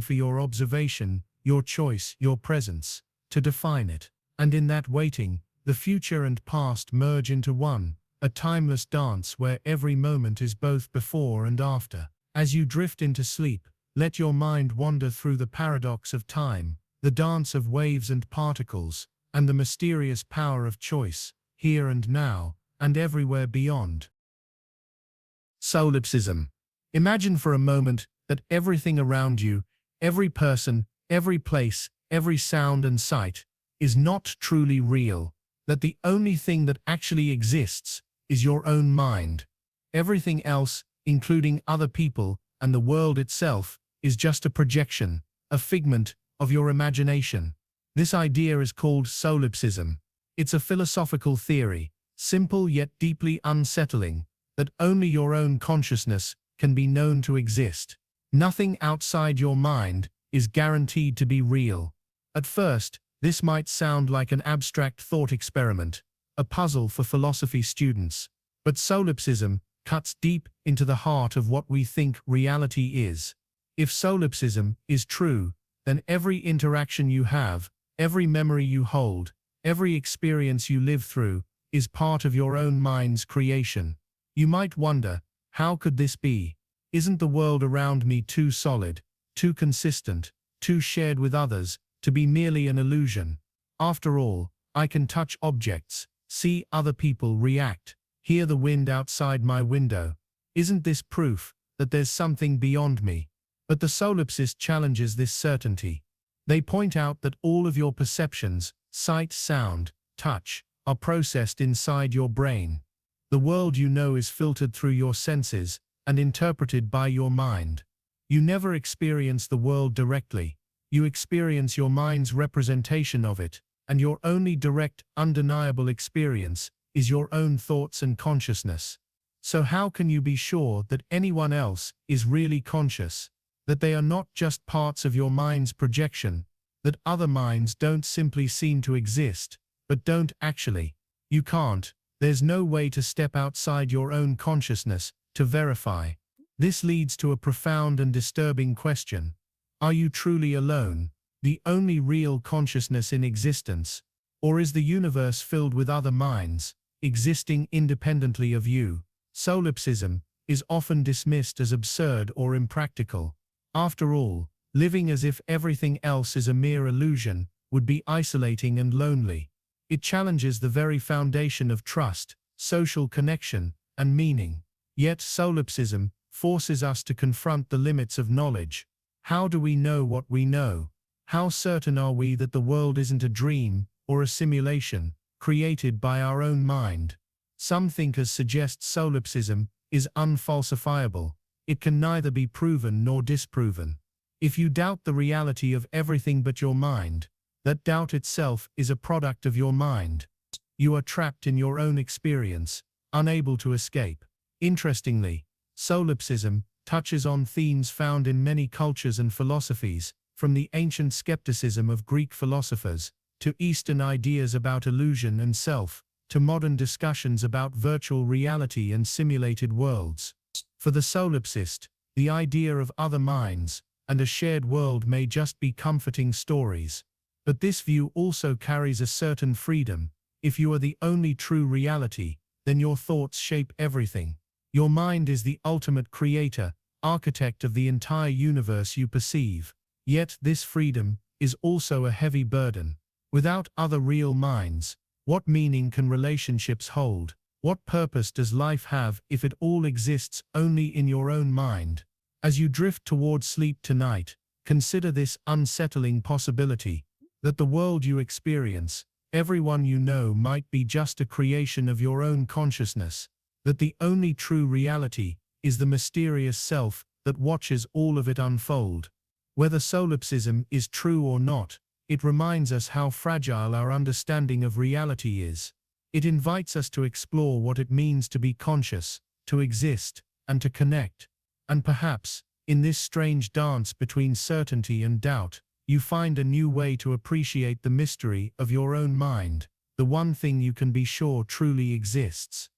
for your observation, your choice, your presence, to define it. And in that waiting, the future and past merge into one, a timeless dance where every moment is both before and after. As you drift into sleep, let your mind wander through the paradox of time, the dance of waves and particles, and the mysterious power of choice, here and now, and everywhere beyond. Solypism. Imagine for a moment that everything around you, every person, every place, every sound and sight, is not truly real, that the only thing that actually exists is your own mind. Everything else, including other people and the world itself, is just a projection, a figment of your imagination. This idea is called Solypism. It's a philosophical theory, simple yet deeply unsettling, that only your own consciousness can be known to exist. Nothing outside your mind is guaranteed to be real. At first, this might sound like an abstract thought experiment, a puzzle for philosophy students. But Solypism cuts deep into the heart of what we think reality is. If solipsism is true, then every interaction you have, every memory you hold, every experience you live through, is part of your own mind's creation. You might wonder, how could this be? Isn't the world around me too solid, too consistent, too shared with others, to be merely an illusion? After all, I can touch objects, see other people react, hear the wind outside my window. Isn't this proof that there's something beyond me? But the solipsist challenges this certainty. They point out that all of your perceptions, sight, sound, touch, are processed inside your brain. The world you know is filtered through your senses and interpreted by your mind. You never experience the world directly. You experience your mind's representation of it, and your only direct, undeniable experience is your own thoughts and consciousness. So how can you be sure that anyone else is really conscious? That they are not just parts of your mind's projection? That other minds don't simply seem to exist, but don't actually? You can't. There's no way to step outside your own consciousness to verify. This leads to a profound and disturbing question. Are you truly alone, the only real consciousness in existence? Or is the universe filled with other minds, existing independently of you? Solipsism is often dismissed as absurd or impractical. After all, living as if everything else is a mere illusion would be isolating and lonely. It challenges the very foundation of trust, social connection, and meaning. Yet solipsism forces us to confront the limits of knowledge. How do we know what we know? How certain are we that the world isn't a dream or a simulation created by our own mind? Some thinkers suggest solipsism is unfalsifiable. It can neither be proven nor disproven. If you doubt the reality of everything but your mind, that doubt itself is a product of your mind. You are trapped in your own experience, unable to escape. Interestingly, solipsism touches on themes found in many cultures and philosophies, from the ancient skepticism of Greek philosophers, to Eastern ideas about illusion and self, to modern discussions about virtual reality and simulated worlds. For the solipsist, the idea of other minds and a shared world may just be comforting stories. But this view also carries a certain freedom. If you are the only true reality, then your thoughts shape everything. Your mind is the ultimate creator, architect of the entire universe you perceive. Yet this freedom is also a heavy burden. Without other real minds, what meaning can relationships hold? What purpose does life have if it all exists only in your own mind? As you drift towards sleep tonight, consider this unsettling possibility. That the world you experience, everyone you know, might be just a creation of your own consciousness. That the only true reality is the mysterious self that watches all of it unfold. Whether solipsism is true or not, it reminds us how fragile our understanding of reality is. It invites us to explore what it means to be conscious, to exist, and to connect. And perhaps, in this strange dance between certainty and doubt, you find a new way to appreciate the mystery of your own mind, the one thing you can be sure truly exists.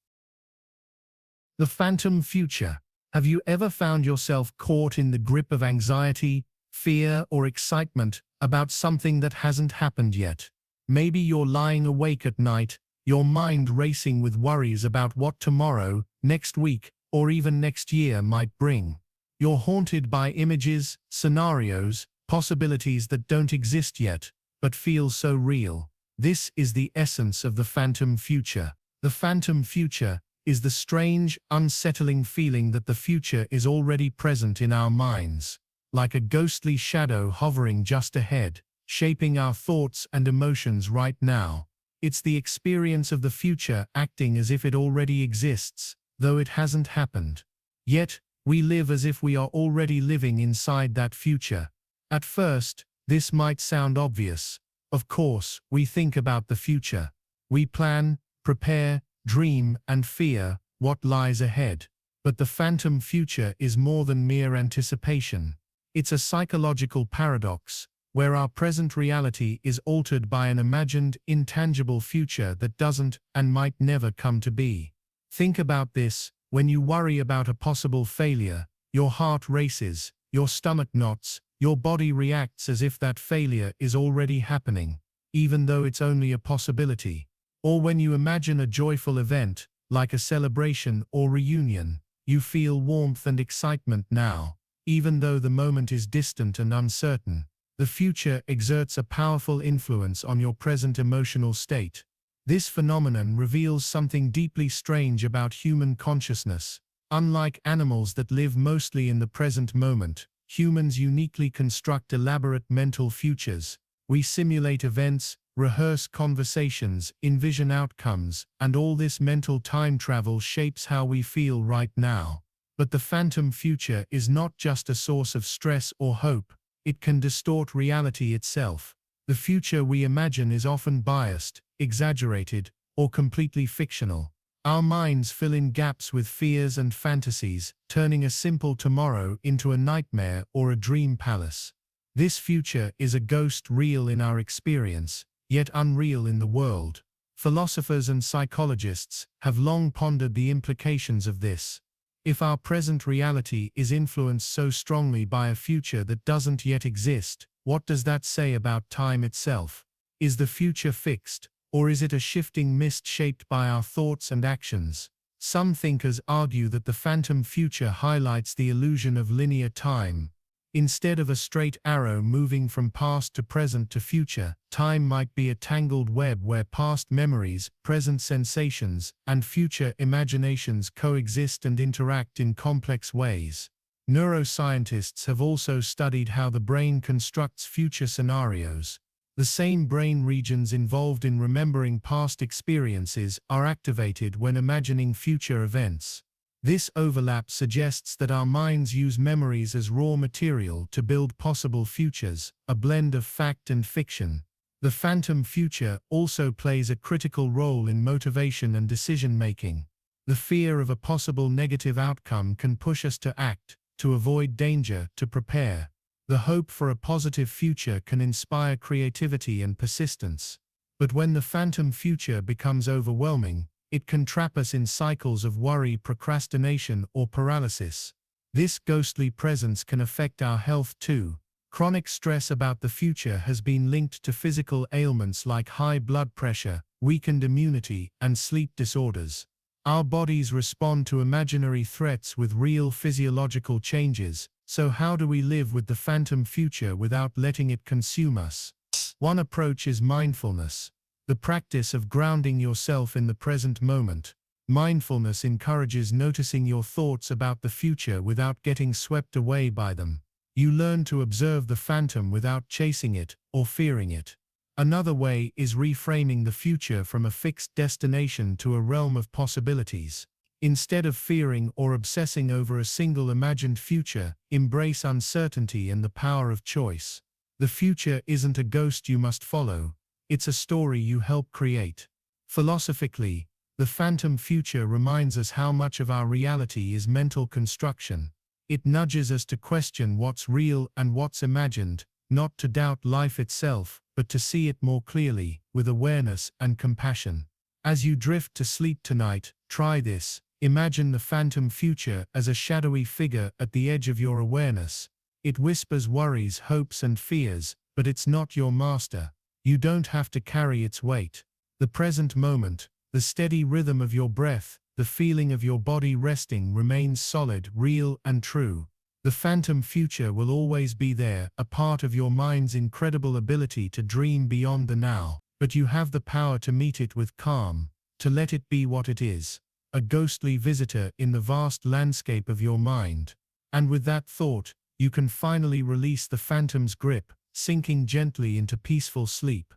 The phantom future. Have you ever found yourself caught in the grip of anxiety, fear, or excitement about something that hasn't happened yet? Maybe you're lying awake at night, your mind racing with worries about what tomorrow, next week, or even next year might bring. You're haunted by images, scenarios, possibilities that don't exist yet, but feel so real. This is the essence of the phantom future. The phantom future is the strange, unsettling feeling that the future is already present in our minds, like a ghostly shadow hovering just ahead, shaping our thoughts and emotions right now. It's the experience of the future acting as if it already exists, though it hasn't happened. Yet, we live as if we are already living inside that future. At first, this might sound obvious. Of course, we think about the future. We plan, prepare, dream, and fear what lies ahead. But the phantom future is more than mere anticipation. It's a psychological paradox, where our present reality is altered by an imagined, intangible future that doesn't and might never come to be. Think about this. When you worry about a possible failure, your heart races, your stomach knots, your body reacts as if that failure is already happening, even though it's only a possibility. Or when you imagine a joyful event, like a celebration or reunion, you feel warmth and excitement now, even though the moment is distant and uncertain. The future exerts a powerful influence on your present emotional state. This phenomenon reveals something deeply strange about human consciousness. Unlike animals that live mostly in the present moment, humans uniquely construct elaborate mental futures. We simulate events, rehearse conversations, envision outcomes, and all this mental time travel shapes how we feel right now. But the phantom future is not just a source of stress or hope. It can distort reality itself. The future we imagine is often biased, exaggerated, or completely fictional. Our minds fill in gaps with fears and fantasies, turning a simple tomorrow into a nightmare or a dream palace. This future is a ghost real in our experience, yet unreal in the world. Philosophers and psychologists have long pondered the implications of this. If our present reality is influenced so strongly by a future that doesn't yet exist, what does that say about time itself? Is the future fixed, or is it a shifting mist shaped by our thoughts and actions? Some thinkers argue that the phantom future highlights the illusion of linear time. Instead of a straight arrow moving from past to present to future, time might be a tangled web where past memories, present sensations, and future imaginations coexist and interact in complex ways. Neuroscientists have also studied how the brain constructs future scenarios. The same brain regions involved in remembering past experiences are activated when imagining future events. This overlap suggests that our minds use memories as raw material to build possible futures, a blend of fact and fiction. The phantom future also plays a critical role in motivation and decision-making. The fear of a possible negative outcome can push us to act, to avoid danger, to prepare. The hope for a positive future can inspire creativity and persistence. But when the phantom future becomes overwhelming, it can trap us in cycles of worry, procrastination, or paralysis. This ghostly presence can affect our health too. Chronic stress about the future has been linked to physical ailments like high blood pressure, weakened immunity, and sleep disorders. Our bodies respond to imaginary threats with real physiological changes, so how do we live with the phantom future without letting it consume us? One approach is mindfulness. The practice of grounding yourself in the present moment. Mindfulness encourages noticing your thoughts about the future without getting swept away by them. You learn to observe the phantom without chasing it or fearing it. Another way is reframing the future from a fixed destination to a realm of possibilities. Instead of fearing or obsessing over a single imagined future, embrace uncertainty and the power of choice. The future isn't a ghost you must follow. It's a story you help create. Philosophically, the phantom future reminds us how much of our reality is mental construction. It nudges us to question what's real and what's imagined, not to doubt life itself, but to see it more clearly, with awareness and compassion. As you drift to sleep tonight, try this. Imagine the phantom future as a shadowy figure at the edge of your awareness. It whispers worries, hopes, and fears, but it's not your master. You don't have to carry its weight. The present moment, the steady rhythm of your breath, the feeling of your body resting remains solid, real, and true. The phantom future will always be there, a part of your mind's incredible ability to dream beyond the now. But you have the power to meet it with calm, to let it be what it is, a ghostly visitor in the vast landscape of your mind. And with that thought, you can finally release the phantom's grip, sinking gently into peaceful sleep.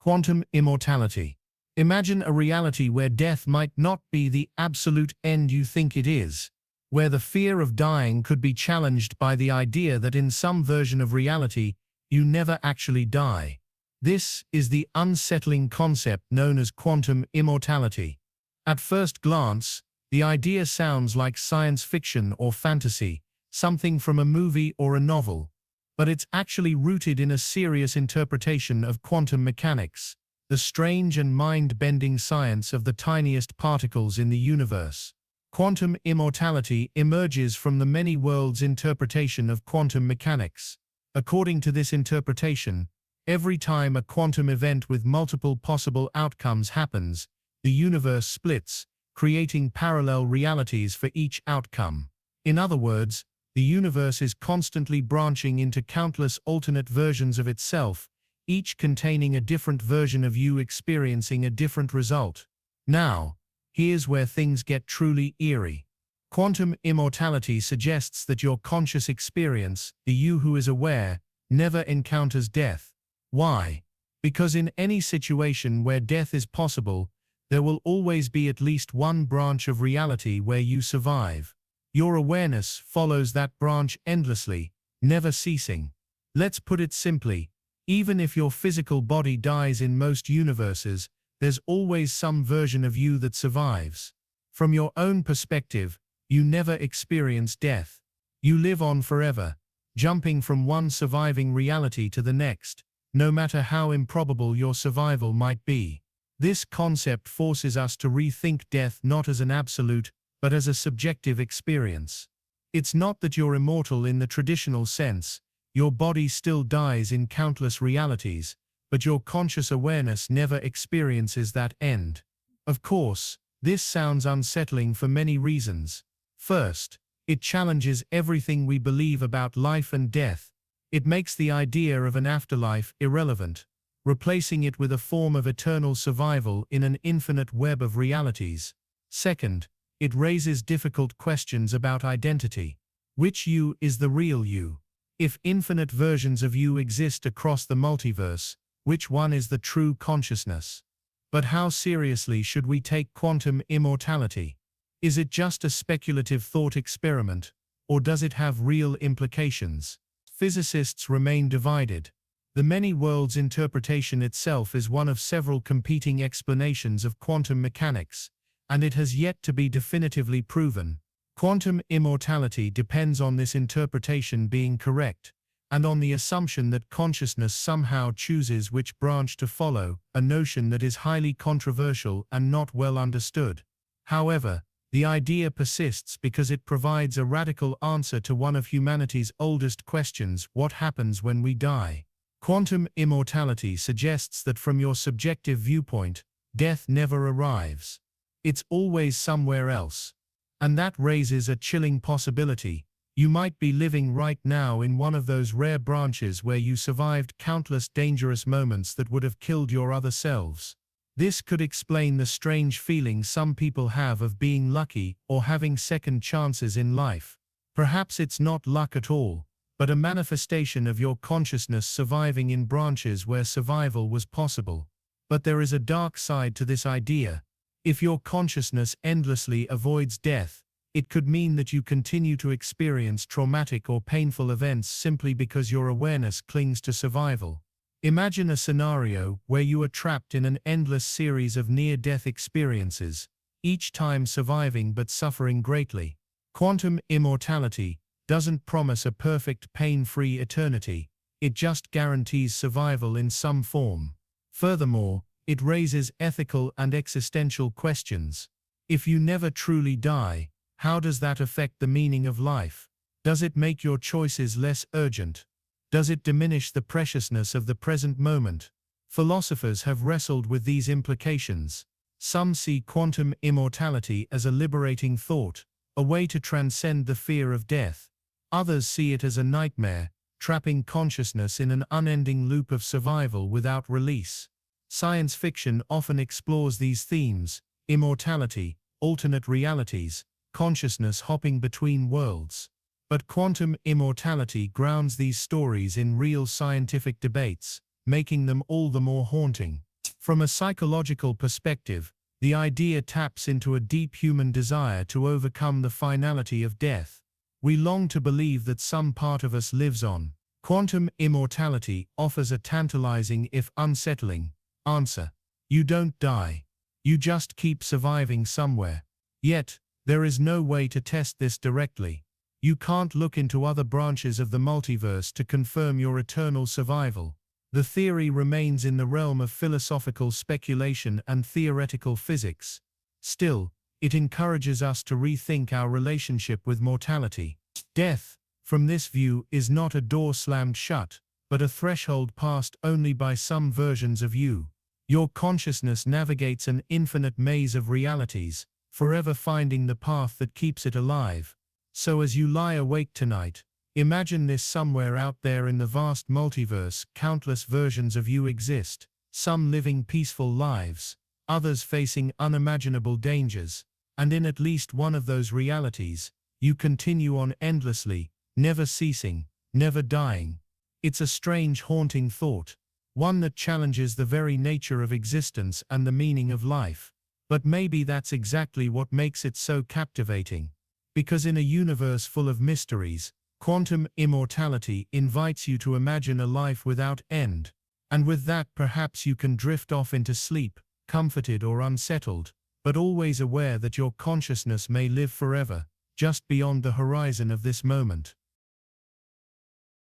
Quantum immortality. Imagine a reality where death might not be the absolute end you think it is, where the fear of dying could be challenged by the idea that in some version of reality, you never actually die. This is the unsettling concept known as quantum immortality. At first glance, the idea sounds like science fiction or fantasy, something from a movie or a novel. But it's actually rooted in a serious interpretation of quantum mechanics. the strange and mind-bending science of the tiniest particles in the universe. Quantum immortality emerges from the many worlds interpretation of quantum mechanics. According to this interpretation, every time a quantum event with multiple possible outcomes happens, the universe splits, creating parallel realities for each outcome. In other words, the universe is constantly branching into countless alternate versions of itself, each containing a different version of you experiencing a different result. Now, here's where things get truly eerie. Quantum immortality suggests that your conscious experience, the you who is aware, never encounters death. Why? Because in any situation where death is possible, there will always be at least one branch of reality where you survive. Your awareness follows that branch endlessly, never ceasing. Let's put it simply, even if your physical body dies in most universes, there's always some version of you that survives. From your own perspective, you never experience death. You live on forever, jumping from one surviving reality to the next, no matter how improbable your survival might be. This concept forces us to rethink death not as an absolute, but as a subjective experience. It's not that you're immortal in the traditional sense, your body still dies in countless realities, but your conscious awareness never experiences that end. Of course, this sounds unsettling for many reasons. First, it challenges everything we believe about life and death. It makes the idea of an afterlife irrelevant, replacing it with a form of eternal survival in an infinite web of realities. Second, it raises difficult questions about identity. Which you is the real you? If infinite versions of you exist across the multiverse, which one is the true consciousness? But how seriously should we take quantum immortality? Is it just a speculative thought experiment, or does it have real implications? Physicists remain divided. The many worlds interpretation itself is one of several competing explanations of quantum mechanics, and it has yet to be definitively proven. Quantum immortality depends on this interpretation being correct, and on the assumption that consciousness somehow chooses which branch to follow, a notion that is highly controversial and not well understood. However, the idea persists because it provides a radical answer to one of humanity's oldest questions: what happens when we die? Quantum immortality suggests that from your subjective viewpoint, death never arrives. It's always somewhere else. And that raises a chilling possibility. You might be living right now in one of those rare branches where you survived countless dangerous moments that would have killed your other selves. This could explain the strange feeling some people have of being lucky or having second chances in life. Perhaps it's not luck at all, but a manifestation of your consciousness surviving in branches where survival was possible. But there is a dark side to this idea. If your consciousness endlessly avoids death, it could mean that you continue to experience traumatic or painful events simply because your awareness clings to survival. Imagine a scenario where you are trapped in an endless series of near-death experiences, each time surviving but suffering greatly. Quantum immortality doesn't promise a perfect pain-free eternity, it just guarantees survival in some form. Furthermore, it raises ethical and existential questions. If you never truly die, how does that affect the meaning of life? Does it make your choices less urgent? Does it diminish the preciousness of the present moment? Philosophers have wrestled with these implications. Some see quantum immortality as a liberating thought, a way to transcend the fear of death. Others see it as a nightmare, trapping consciousness in an unending loop of survival without release. Science fiction often explores these themes: immortality, alternate realities, consciousness hopping between worlds. But quantum immortality grounds these stories in real scientific debates, making them all the more haunting. From a psychological perspective, the idea taps into a deep human desire to overcome the finality of death. We long to believe that some part of us lives on. Quantum immortality offers a tantalizing, if unsettling, answer. You don't die. You just keep surviving somewhere. Yet, there is no way to test this directly. You can't look into other branches of the multiverse to confirm your eternal survival. The theory remains in the realm of philosophical speculation and theoretical physics. Still, it encourages us to rethink our relationship with mortality. Death, from this view, is not a door slammed shut, but a threshold passed only by some versions of you. Your consciousness navigates an infinite maze of realities, forever finding the path that keeps it alive. So as you lie awake tonight, imagine this: somewhere out there in the vast multiverse, countless versions of you exist, some living peaceful lives, others facing unimaginable dangers, and in at least one of those realities, you continue on endlessly, never ceasing, never dying. It's a strange, haunting thought, one that challenges the very nature of existence and the meaning of life. But maybe that's exactly what makes it so captivating. Because in a universe full of mysteries, quantum immortality invites you to imagine a life without end. And with that, perhaps you can drift off into sleep, comforted or unsettled, but always aware that your consciousness may live forever, just beyond the horizon of this moment.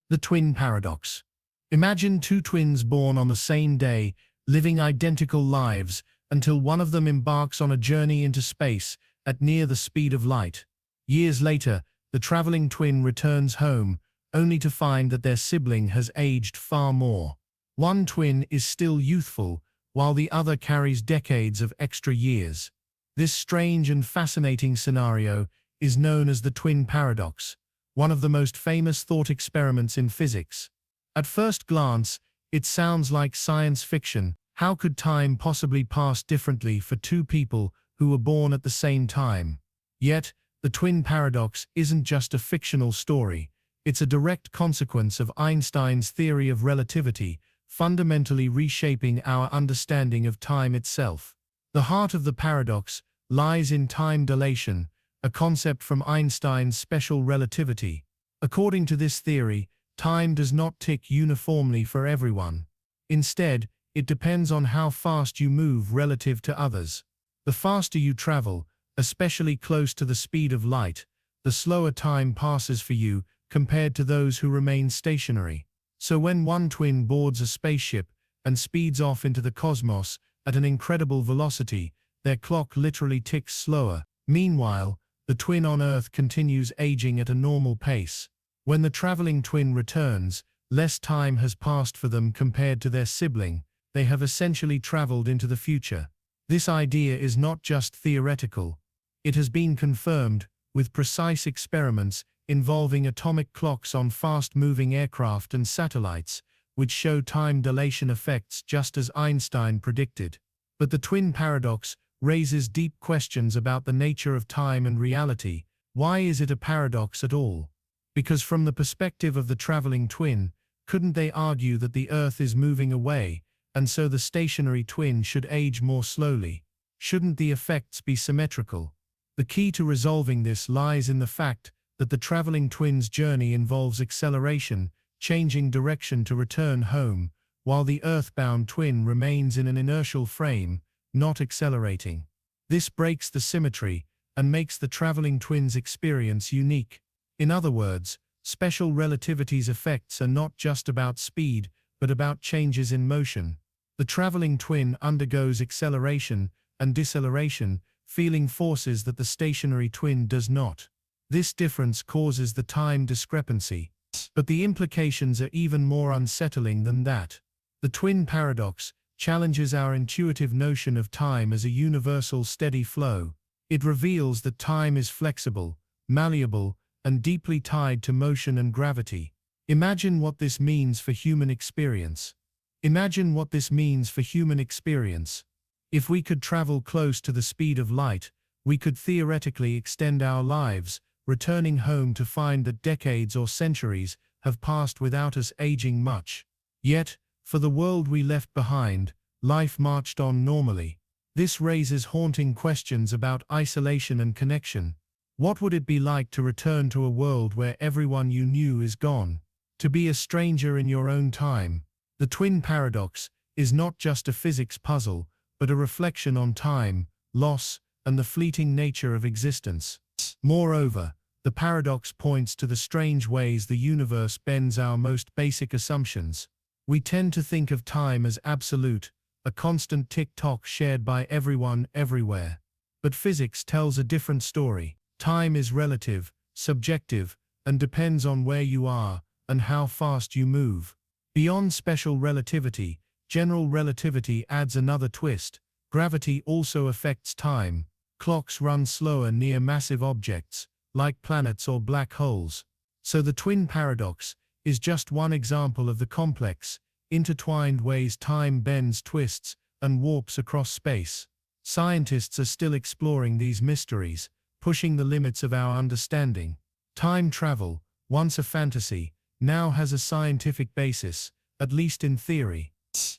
The twin paradox. Imagine two twins born on the same day, living identical lives, until one of them embarks on a journey into space at near the speed of light. Years later, the traveling twin returns home, only to find that their sibling has aged far more. One twin is still youthful, while the other carries decades of extra years. This strange and fascinating scenario is known as the twin paradox, one of the most famous thought experiments in physics. At first glance, it sounds like science fiction. How could time possibly pass differently for two people who were born at the same time? Yet, the twin paradox isn't just a fictional story. It's a direct consequence of Einstein's theory of relativity, fundamentally reshaping our understanding of time itself. The heart of the paradox lies in time dilation, a concept from Einstein's special relativity. According to this theory, time does not tick uniformly for everyone. Instead, it depends on how fast you move relative to others. The faster you travel, especially close to the speed of light, the slower time passes for you compared to those who remain stationary. So when one twin boards a spaceship and speeds off into the cosmos at an incredible velocity, their clock literally ticks slower. Meanwhile, the twin on Earth continues aging at a normal pace. When the traveling twin returns, less time has passed for them compared to their sibling. They have essentially traveled into the future. This idea is not just theoretical. It has been confirmed with precise experiments involving atomic clocks on fast-moving aircraft and satellites, which show time dilation effects just as Einstein predicted. But the twin paradox raises deep questions about the nature of time and reality. Why is it a paradox at all? Because from the perspective of the traveling twin, couldn't they argue that the Earth is moving away, and so the stationary twin should age more slowly? Shouldn't the effects be symmetrical? The key to resolving this lies in the fact that the traveling twin's journey involves acceleration, changing direction to return home, while the earthbound twin remains in an inertial frame, not accelerating. This breaks the symmetry and makes the traveling twin's experience unique. In other words, special relativity's effects are not just about speed, but about changes in motion. The traveling twin undergoes acceleration and deceleration, feeling forces that the stationary twin does not. This difference causes the time discrepancy. But the implications are even more unsettling than that. The twin paradox challenges our intuitive notion of time as a universal steady flow. It reveals that time is flexible, malleable, and deeply tied to motion and gravity. Imagine what this means for human experience. Imagine what this means for human experience. If we could travel close to the speed of light, we could theoretically extend our lives, returning home to find that decades or centuries have passed without us aging much. Yet, for the world we left behind, life marched on normally. This raises haunting questions about isolation and connection. What would it be like to return to a world where everyone you knew is gone? To be a stranger in your own time? The twin paradox is not just a physics puzzle, but a reflection on time, loss, and the fleeting nature of existence. Moreover, the paradox points to the strange ways the universe bends our most basic assumptions. We tend to think of time as absolute, a constant tick-tock shared by everyone, everywhere. But physics tells a different story. Time is relative, subjective, and depends on where you are and how fast you move. Beyond special relativity, general relativity adds another twist. Gravity also affects time. Clocks run slower near massive objects, like planets or black holes. So the twin paradox is just one example of the complex, intertwined ways time bends, twists, and warps across space. Scientists are still exploring these mysteries, pushing the limits of our understanding. Time travel, once a fantasy, now has a scientific basis, at least in theory.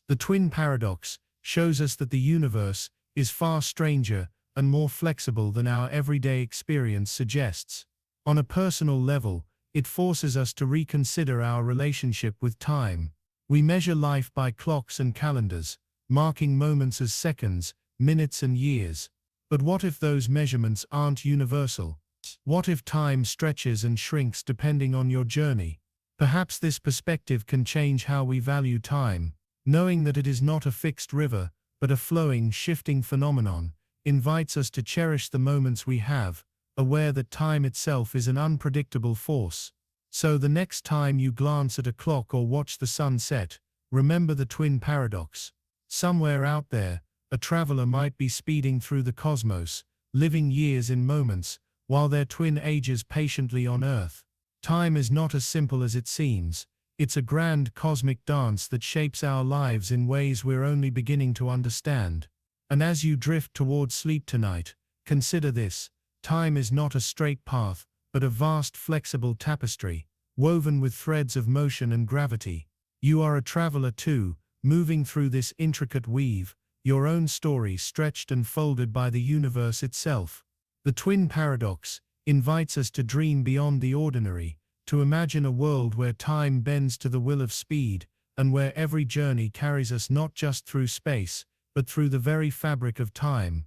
The twin paradox shows us that the universe is far stranger and more flexible than our everyday experience suggests. On a personal level, it forces us to reconsider our relationship with time. We measure life by clocks and calendars, marking moments as seconds, minutes and years. But what if those measurements aren't universal? What if time stretches and shrinks depending on your journey? Perhaps this perspective can change how we value time. Knowing that it is not a fixed river, but a flowing, shifting phenomenon, invites us to cherish the moments we have, aware that time itself is an unpredictable force. So the next time you glance at a clock or watch the sun set, remember the twin paradox. Somewhere out there, a traveler might be speeding through the cosmos, living years in moments, while their twin ages patiently on Earth. Time is not as simple as it seems. It's a grand cosmic dance that shapes our lives in ways we're only beginning to understand. And as you drift towards sleep tonight, consider this: time is not a straight path, but a vast flexible tapestry, woven with threads of motion and gravity. You are a traveler too, moving through this intricate weave, your own story stretched and folded by the universe itself. The twin paradox invites us to dream beyond the ordinary, to imagine a world where time bends to the will of speed, and where every journey carries us not just through space, but through the very fabric of time.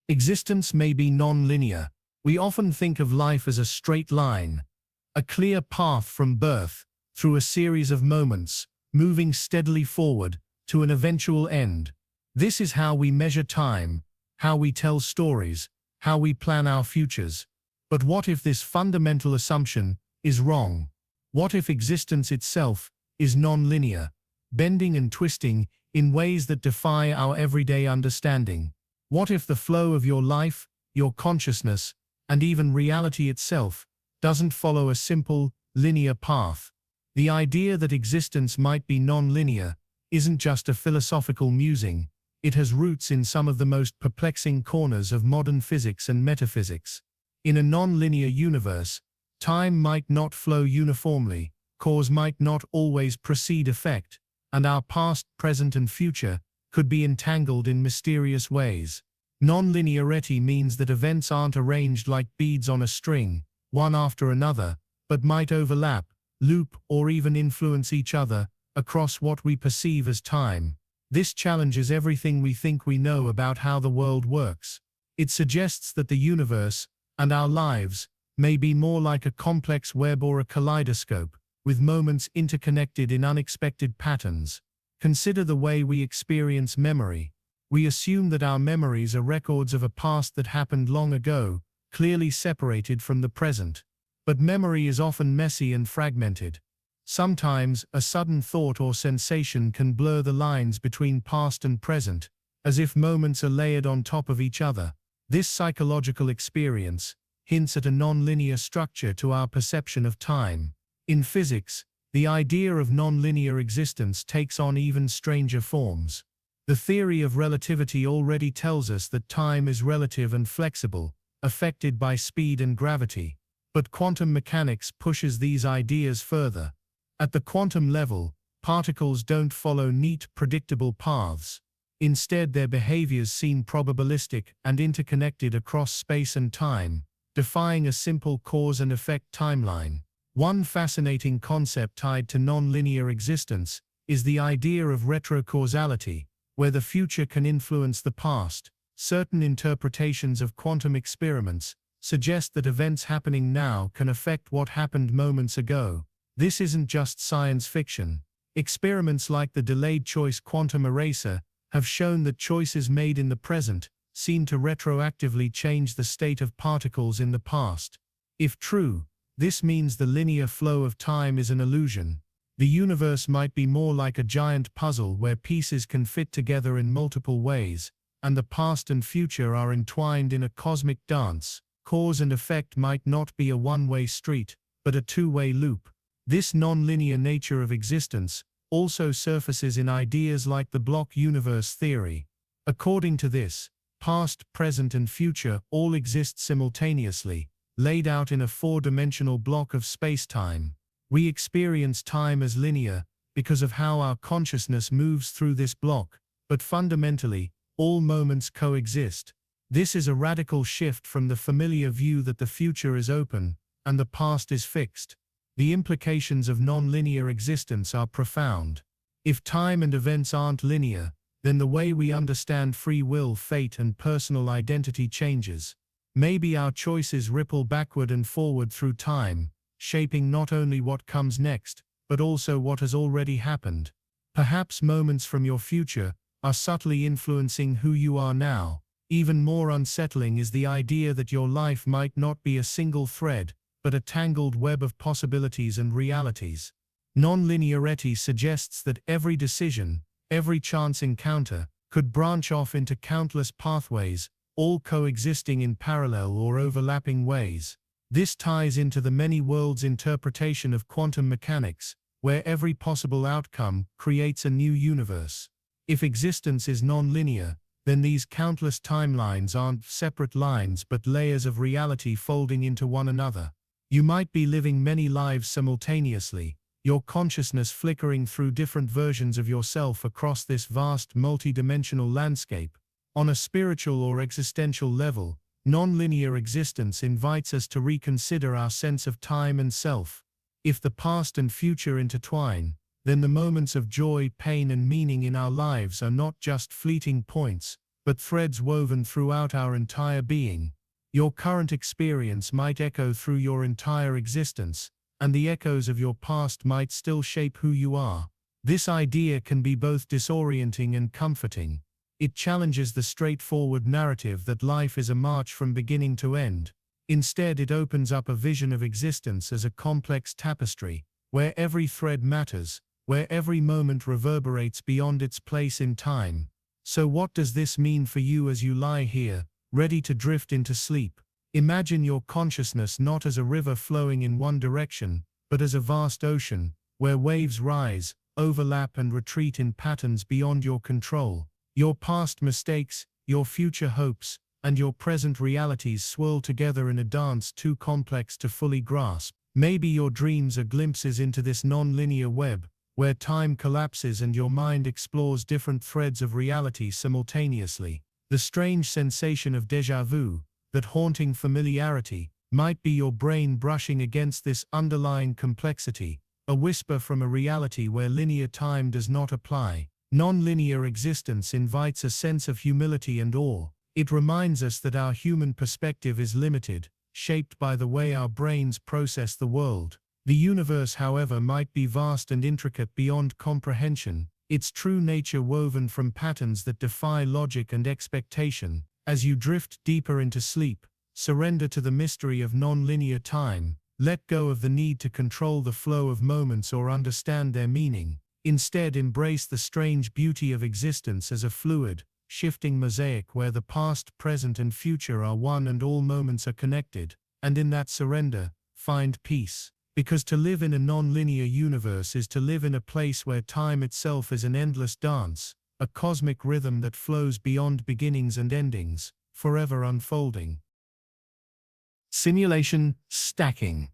Existence may be non-linear. We often think of life as a straight line, a clear path from birth, through a series of moments, moving steadily forward to an eventual end. This is how we measure time, how we tell stories, how we plan our futures. But what if this fundamental assumption is wrong? What if existence itself is non-linear, bending and twisting in ways that defy our everyday understanding? What if the flow of your life, your consciousness, and even reality itself doesn't follow a simple, linear path? The idea that existence might be non-linear isn't just a philosophical musing. It has roots in some of the most perplexing corners of modern physics and metaphysics. In a non-linear universe, time might not flow uniformly, cause might not always precede effect, and our past, present and future could be entangled in mysterious ways. Non-linearity means that events aren't arranged like beads on a string, one after another, but might overlap, loop, or even influence each other across what we perceive as time. This challenges everything we think we know about how the world works. It suggests that the universe, and our lives, may be more like a complex web or a kaleidoscope, with moments interconnected in unexpected patterns. Consider the way we experience memory. We assume that our memories are records of a past that happened long ago, clearly separated from the present. But memory is often messy and fragmented. Sometimes, a sudden thought or sensation can blur the lines between past and present, as if moments are layered on top of each other. This psychological experience hints at a non-linear structure to our perception of time. In physics, the idea of non-linear existence takes on even stranger forms. The theory of relativity already tells us that time is relative and flexible, affected by speed and gravity. But quantum mechanics pushes these ideas further. At the quantum level, particles don't follow neat, predictable paths. Instead, their behaviors seem probabilistic and interconnected across space and time, defying a simple cause and effect timeline. One fascinating concept tied to non-linear existence is the idea of retrocausality, where the future can influence the past. Certain interpretations of quantum experiments suggest that events happening now can affect what happened moments ago. This isn't just science fiction. Experiments like the delayed choice quantum eraser have shown that choices made in the present seem to retroactively change the state of particles in the past. If true, this means the linear flow of time is an illusion. The universe might be more like a giant puzzle where pieces can fit together in multiple ways, and the past and future are entwined in a cosmic dance. Cause and effect might not be a one-way street, but a two-way loop. This non-linear nature of existence also surfaces in ideas like the block universe theory. According to this, past, present, and future all exist simultaneously, laid out in a four-dimensional block of space-time. We experience time as linear because of how our consciousness moves through this block, but fundamentally, all moments coexist. This is a radical shift from the familiar view that the future is open and the past is fixed. The implications of non-linear existence are profound. If time and events aren't linear, then the way we understand free will, fate, and personal identity changes. Maybe our choices ripple backward and forward through time, shaping not only what comes next, but also what has already happened. Perhaps moments from your future are subtly influencing who you are now. Even more unsettling is the idea that your life might not be a single thread, but a tangled web of possibilities and realities. Non-linearity suggests that every decision, every chance encounter, could branch off into countless pathways, all coexisting in parallel or overlapping ways. This ties into the many worlds interpretation of quantum mechanics, where every possible outcome creates a new universe. If existence is non-linear, then these countless timelines aren't separate lines but layers of reality folding into one another. You might be living many lives simultaneously, your consciousness flickering through different versions of yourself across this vast multi-dimensional landscape. On a spiritual or existential level, non-linear existence invites us to reconsider our sense of time and self. If the past and future intertwine, then the moments of joy, pain, and meaning in our lives are not just fleeting points, but threads woven throughout our entire being. Your current experience might echo through your entire existence, and the echoes of your past might still shape who you are. This idea can be both disorienting and comforting. It challenges the straightforward narrative that life is a march from beginning to end. Instead, it opens up a vision of existence as a complex tapestry, where every thread matters, where every moment reverberates beyond its place in time. So what does this mean for you as you lie here, ready to drift into sleep? Imagine your consciousness not as a river flowing in one direction, but as a vast ocean, where waves rise, overlap, and retreat in patterns beyond your control. Your past mistakes, your future hopes, and your present realities swirl together in a dance too complex to fully grasp. Maybe your dreams are glimpses into this non-linear web, where time collapses and your mind explores different threads of reality simultaneously. The strange sensation of déjà vu, that haunting familiarity, might be your brain brushing against this underlying complexity, a whisper from a reality where linear time does not apply. Non-linear existence invites a sense of humility and awe. It reminds us that our human perspective is limited, shaped by the way our brains process the world. The universe, however, might be vast and intricate beyond comprehension, its true nature woven from patterns that defy logic and expectation. As you drift deeper into sleep, surrender to the mystery of non-linear time. Let go of the need to control the flow of moments or understand their meaning. Instead, embrace the strange beauty of existence as a fluid, shifting mosaic where the past, present, and future are one and all moments are connected. And in that surrender, find peace. Because to live in a non-linear universe is to live in a place where time itself is an endless dance, a cosmic rhythm that flows beyond beginnings and endings, forever unfolding. Simulation stacking.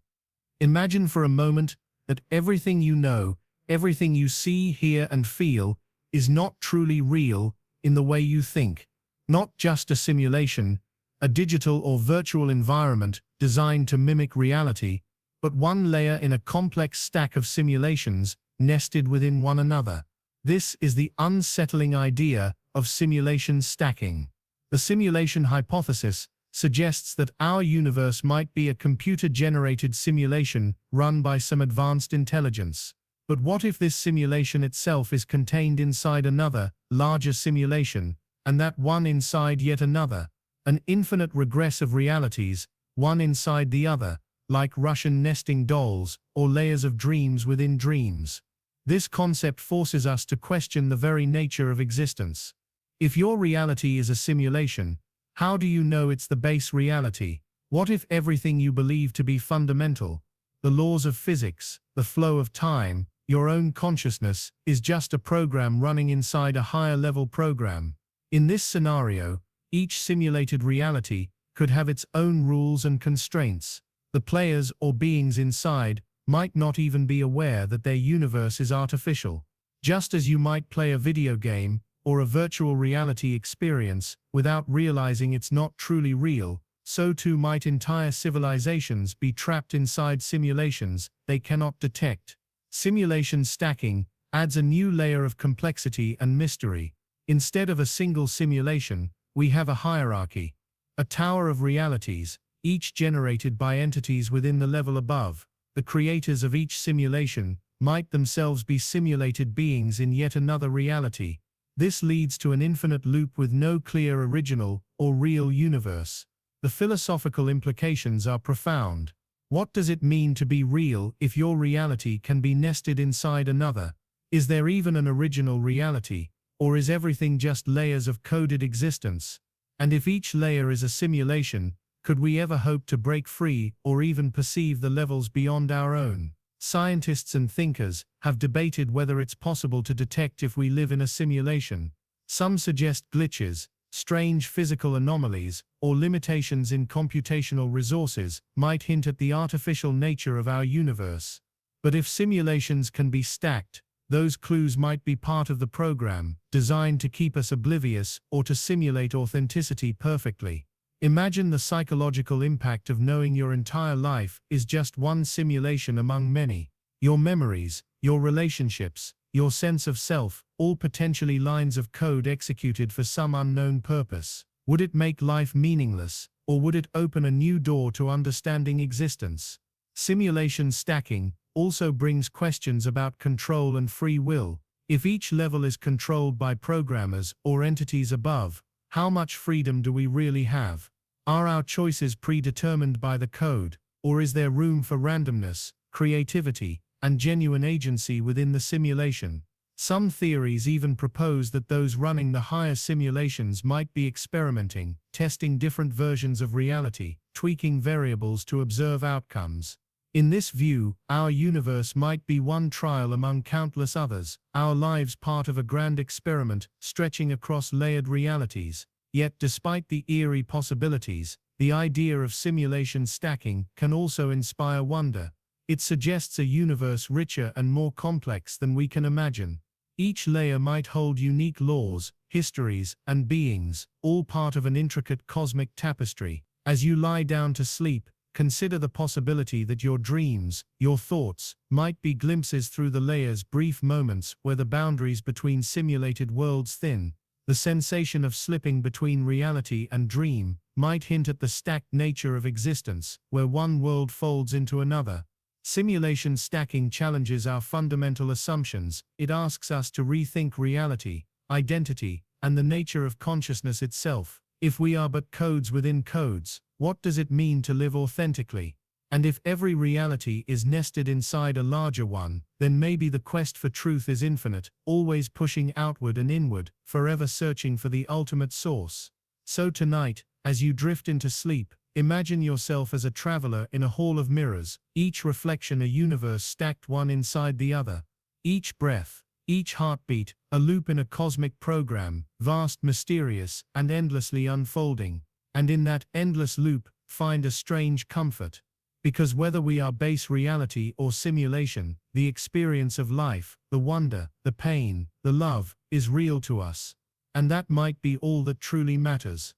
Imagine for a moment that everything you know, everything you see, hear, and feel is not truly real in the way you think. Not just a simulation, a digital or virtual environment designed to mimic reality, but one layer in a complex stack of simulations nested within one another. This is the unsettling idea of simulation stacking. The simulation hypothesis suggests that our universe might be a computer-generated simulation run by some advanced intelligence. But what if this simulation itself is contained inside another, larger simulation, and that one inside yet another? An infinite regress of realities, one inside the other, like Russian nesting dolls, or layers of dreams within dreams. This concept forces us to question the very nature of existence. If your reality is a simulation, how do you know it's the base reality? What if everything you believe to be fundamental, the laws of physics, the flow of time, your own consciousness, is just a program running inside a higher-level program? In this scenario, each simulated reality could have its own rules and constraints. The players or beings inside might not even be aware that their universe is artificial. Just as you might play a video game or a virtual reality experience without realizing it's not truly real, so too might entire civilizations be trapped inside simulations they cannot detect. Simulation stacking adds a new layer of complexity and mystery. Instead of a single simulation, we have a hierarchy, a tower of realities, each generated by entities within the level above. The creators of each simulation might themselves be simulated beings in yet another reality. This leads to an infinite loop with no clear original or real universe. The philosophical implications are profound. What does it mean to be real if your reality can be nested inside another? Is there even an original reality, or is everything just layers of coded existence? And if each layer is a simulation, could we ever hope to break free or even perceive the levels beyond our own? Scientists and thinkers have debated whether it's possible to detect if we live in a simulation. Some suggest glitches, strange physical anomalies, or limitations in computational resources might hint at the artificial nature of our universe. But if simulations can be stacked, those clues might be part of the program, designed to keep us oblivious or to simulate authenticity perfectly. Imagine the psychological impact of knowing your entire life is just one simulation among many. Your memories, your relationships, your sense of self, all potentially lines of code executed for some unknown purpose. Would it make life meaningless, or would it open a new door to understanding existence? Simulation stacking also brings questions about control and free will. If each level is controlled by programmers or entities above, how much freedom do we really have? Are our choices predetermined by the code, or is there room for randomness, creativity, and genuine agency within the simulation? Some theories even propose that those running the higher simulations might be experimenting, testing different versions of reality, tweaking variables to observe outcomes. In this view, our universe might be one trial among countless others, our lives part of a grand experiment stretching across layered realities. Yet despite the eerie possibilities, the idea of simulation stacking can also inspire wonder. It suggests a universe richer and more complex than we can imagine. Each layer might hold unique laws, histories, and beings, all part of an intricate cosmic tapestry. As you lie down to sleep, consider the possibility that your dreams, your thoughts, might be glimpses through the layers, brief moments where the boundaries between simulated worlds thin. The sensation of slipping between reality and dream might hint at the stacked nature of existence, where one world folds into another. Simulation stacking challenges our fundamental assumptions. It asks us to rethink reality, identity, and the nature of consciousness itself. If we are but codes within codes, what does it mean to live authentically? And if every reality is nested inside a larger one, then maybe the quest for truth is infinite, always pushing outward and inward, forever searching for the ultimate source. So tonight, as you drift into sleep, imagine yourself as a traveler in a hall of mirrors, each reflection a universe stacked one inside the other. Each breath, each heartbeat, a loop in a cosmic program, vast, mysterious, and endlessly unfolding. And in that endless loop, find a strange comfort. Because whether we are base reality or simulation, the experience of life, the wonder, the pain, the love, is real to us. And that might be all that truly matters.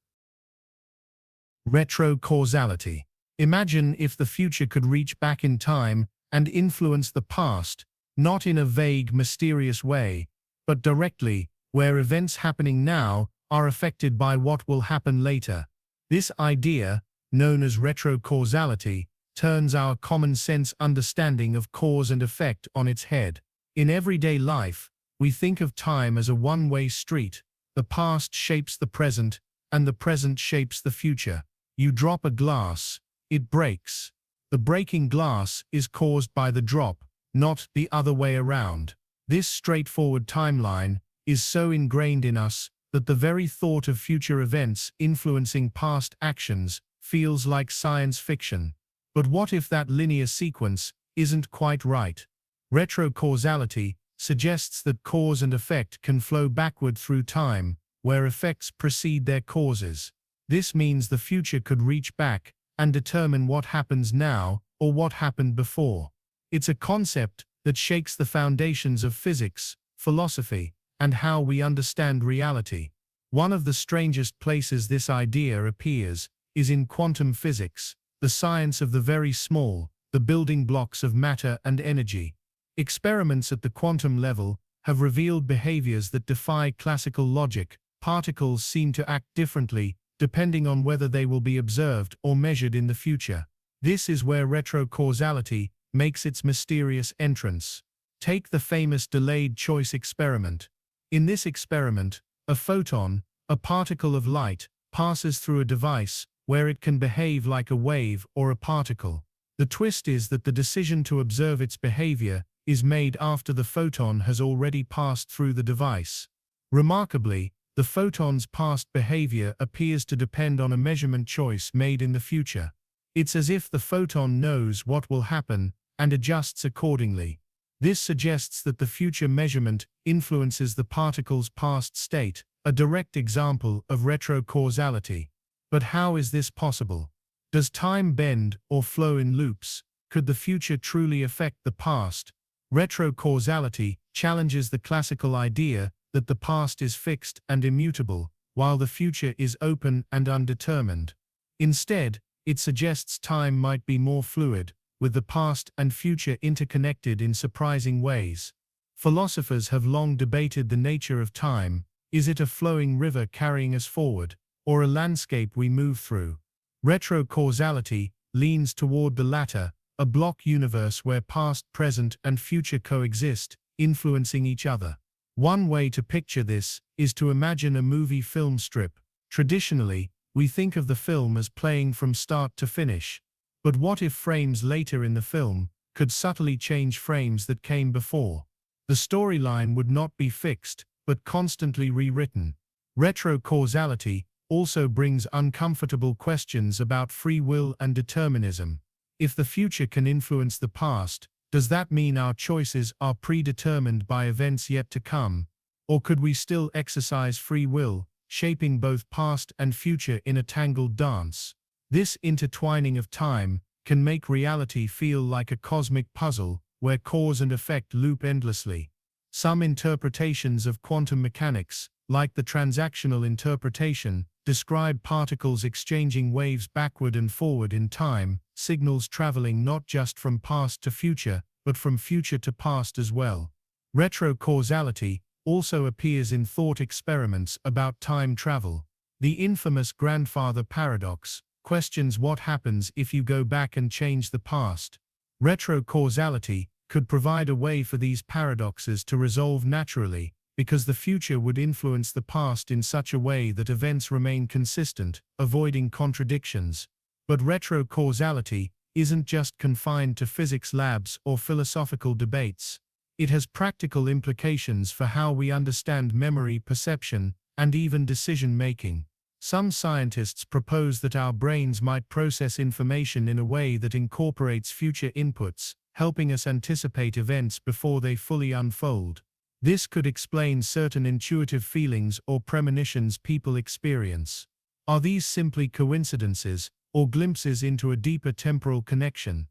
Retrocausality. Imagine if the future could reach back in time and influence the past, not in a vague, mysterious way, but directly, where events happening now are affected by what will happen later. This idea, known as retrocausality, turns our common-sense understanding of cause and effect on its head. In everyday life, we think of time as a one-way street. The past shapes the present, and the present shapes the future. You drop a glass, it breaks. The breaking glass is caused by the drop, not the other way around. This straightforward timeline is so ingrained in us that the very thought of future events influencing past actions feels like science fiction. But what if that linear sequence isn't quite right? Retrocausality suggests that cause and effect can flow backward through time, where effects precede their causes. This means the future could reach back and determine what happens now or what happened before. It's a concept that shakes the foundations of physics, philosophy, and how we understand reality. One of the strangest places this idea appears is in quantum physics, the science of the very small, the building blocks of matter and energy. Experiments at the quantum level have revealed behaviors that defy classical logic. Particles seem to act differently depending on whether they will be observed or measured in the future. This is where retrocausality makes its mysterious entrance. Take the famous delayed choice experiment. In this experiment, a photon, a particle of light, passes through a device where it can behave like a wave or a particle. The twist is that the decision to observe its behavior is made after the photon has already passed through the device. Remarkably, the photon's past behavior appears to depend on a measurement choice made in the future. It's as if the photon knows what will happen and adjusts accordingly. This suggests that the future measurement influences the particle's past state, a direct example of retrocausality. But how is this possible? Does time bend or flow in loops? Could the future truly affect the past? Retrocausality challenges the classical idea that the past is fixed and immutable, while the future is open and undetermined. Instead, it suggests time might be more fluid, with the past and future interconnected in surprising ways. Philosophers have long debated the nature of time. Is it a flowing river carrying us forward, or a landscape we move through? Retrocausality leans toward the latter, a block universe where past, present, and future coexist, influencing each other. One way to picture this is to imagine a movie film strip. Traditionally, we think of the film as playing from start to finish. But what if frames later in the film could subtly change frames that came before? The storyline would not be fixed, but constantly rewritten. Retrocausality also brings uncomfortable questions about free will and determinism. If the future can influence the past, does that mean our choices are predetermined by events yet to come? Or could we still exercise free will, shaping both past and future in a tangled dance? This intertwining of time can make reality feel like a cosmic puzzle where cause and effect loop endlessly. Some interpretations of quantum mechanics, like the transactional interpretation, describe particles exchanging waves backward and forward in time, signals traveling not just from past to future, but from future to past as well. Retrocausality also appears in thought experiments about time travel. The infamous grandfather paradox questions what happens if you go back and change the past. Retrocausality could provide a way for these paradoxes to resolve naturally, because the future would influence the past in such a way that events remain consistent, avoiding contradictions. But retrocausality isn't just confined to physics labs or philosophical debates. It has practical implications for how we understand memory, perception, and even decision-making. Some scientists propose that our brains might process information in a way that incorporates future inputs, helping us anticipate events before they fully unfold. This could explain certain intuitive feelings or premonitions people experience. Are these simply coincidences, or glimpses into a deeper temporal connection?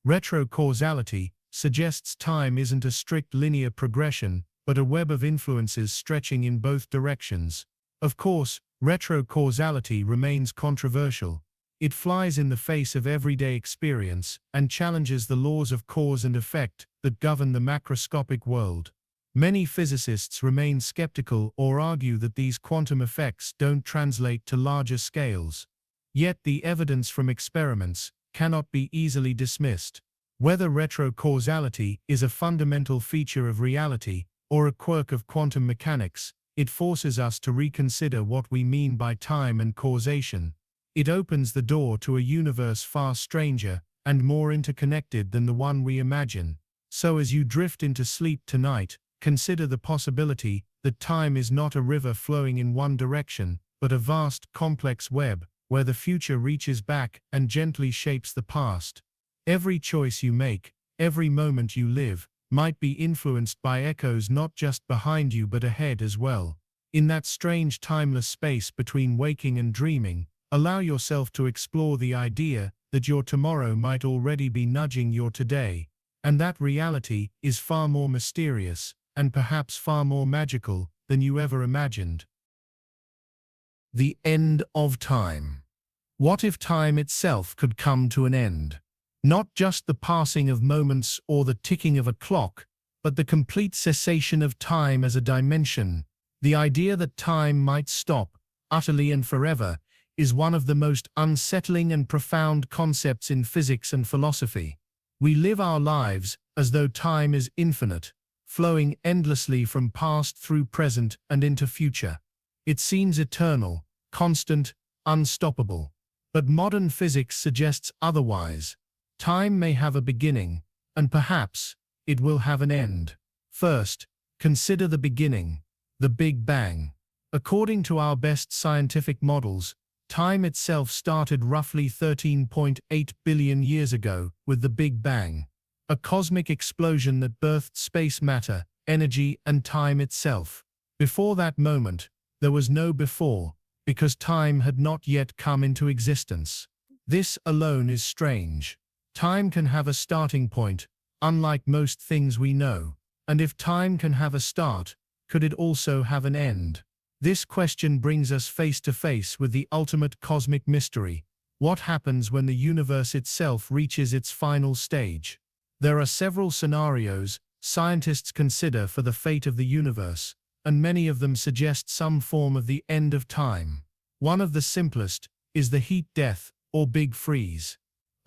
Retrocausality suggests time isn't a strict linear progression, but a web of influences stretching in both directions. Of course, retrocausality remains controversial. It flies in the face of everyday experience and challenges the laws of cause and effect that govern the macroscopic world. Many physicists remain skeptical or argue that these quantum effects don't translate to larger scales. Yet the evidence from experiments cannot be easily dismissed. Whether retrocausality is a fundamental feature of reality or a quirk of quantum mechanics, it forces us to reconsider what we mean by time and causation. It opens the door to a universe far stranger and more interconnected than the one we imagine. So as you drift into sleep tonight, consider the possibility that time is not a river flowing in one direction, but a vast, complex web, where the future reaches back and gently shapes the past. Every choice you make, every moment you live, might be influenced by echoes not just behind you but ahead as well. In that strange timeless space between waking and dreaming, allow yourself to explore the idea that your tomorrow might already be nudging your today, and that reality is far more mysterious, and perhaps far more magical, than you ever imagined. The end of time. What if time itself could come to an end? Not just the passing of moments or the ticking of a clock, but the complete cessation of time as a dimension. The idea that time might stop, utterly and forever, is one of the most unsettling and profound concepts in physics and philosophy. We live our lives as though time is infinite, flowing endlessly from past through present and into future. It seems eternal, constant, unstoppable. But modern physics suggests otherwise. Time may have a beginning, and perhaps it will have an end. First, consider the beginning, the Big Bang. According to our best scientific models, time itself started roughly 13.8 billion years ago with the Big Bang, a cosmic explosion that birthed space matter, energy, and time itself. Before that moment, there was no before, because time had not yet come into existence. This alone is strange. Time can have a starting point, unlike most things we know. And if time can have a start, could it also have an end? This question brings us face to face with the ultimate cosmic mystery. What happens when the universe itself reaches its final stage? There are several scenarios scientists consider for the fate of the universe, and many of them suggest some form of the end of time. One of the simplest is the heat death, or big freeze.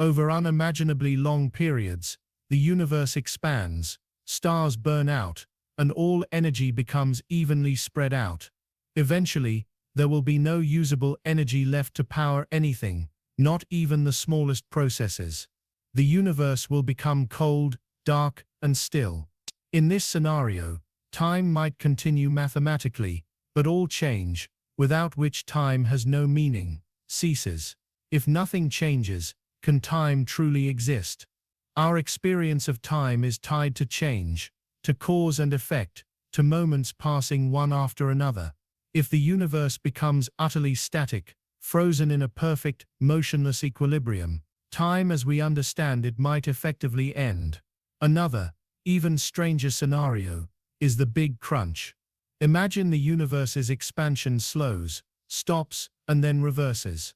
Over unimaginably long periods, the universe expands, stars burn out, and all energy becomes evenly spread out. Eventually, there will be no usable energy left to power anything, not even the smallest processes. The universe will become cold, dark, and still. In this scenario, time might continue mathematically, but all change, without which time has no meaning, ceases. If nothing changes, can time truly exist? Our experience of time is tied to change, to cause and effect, to moments passing one after another. If the universe becomes utterly static, frozen in a perfect, motionless equilibrium, time as we understand it might effectively end. Another, even stranger scenario, is the Big Crunch. Imagine the universe's expansion slows, stops, and then reverses.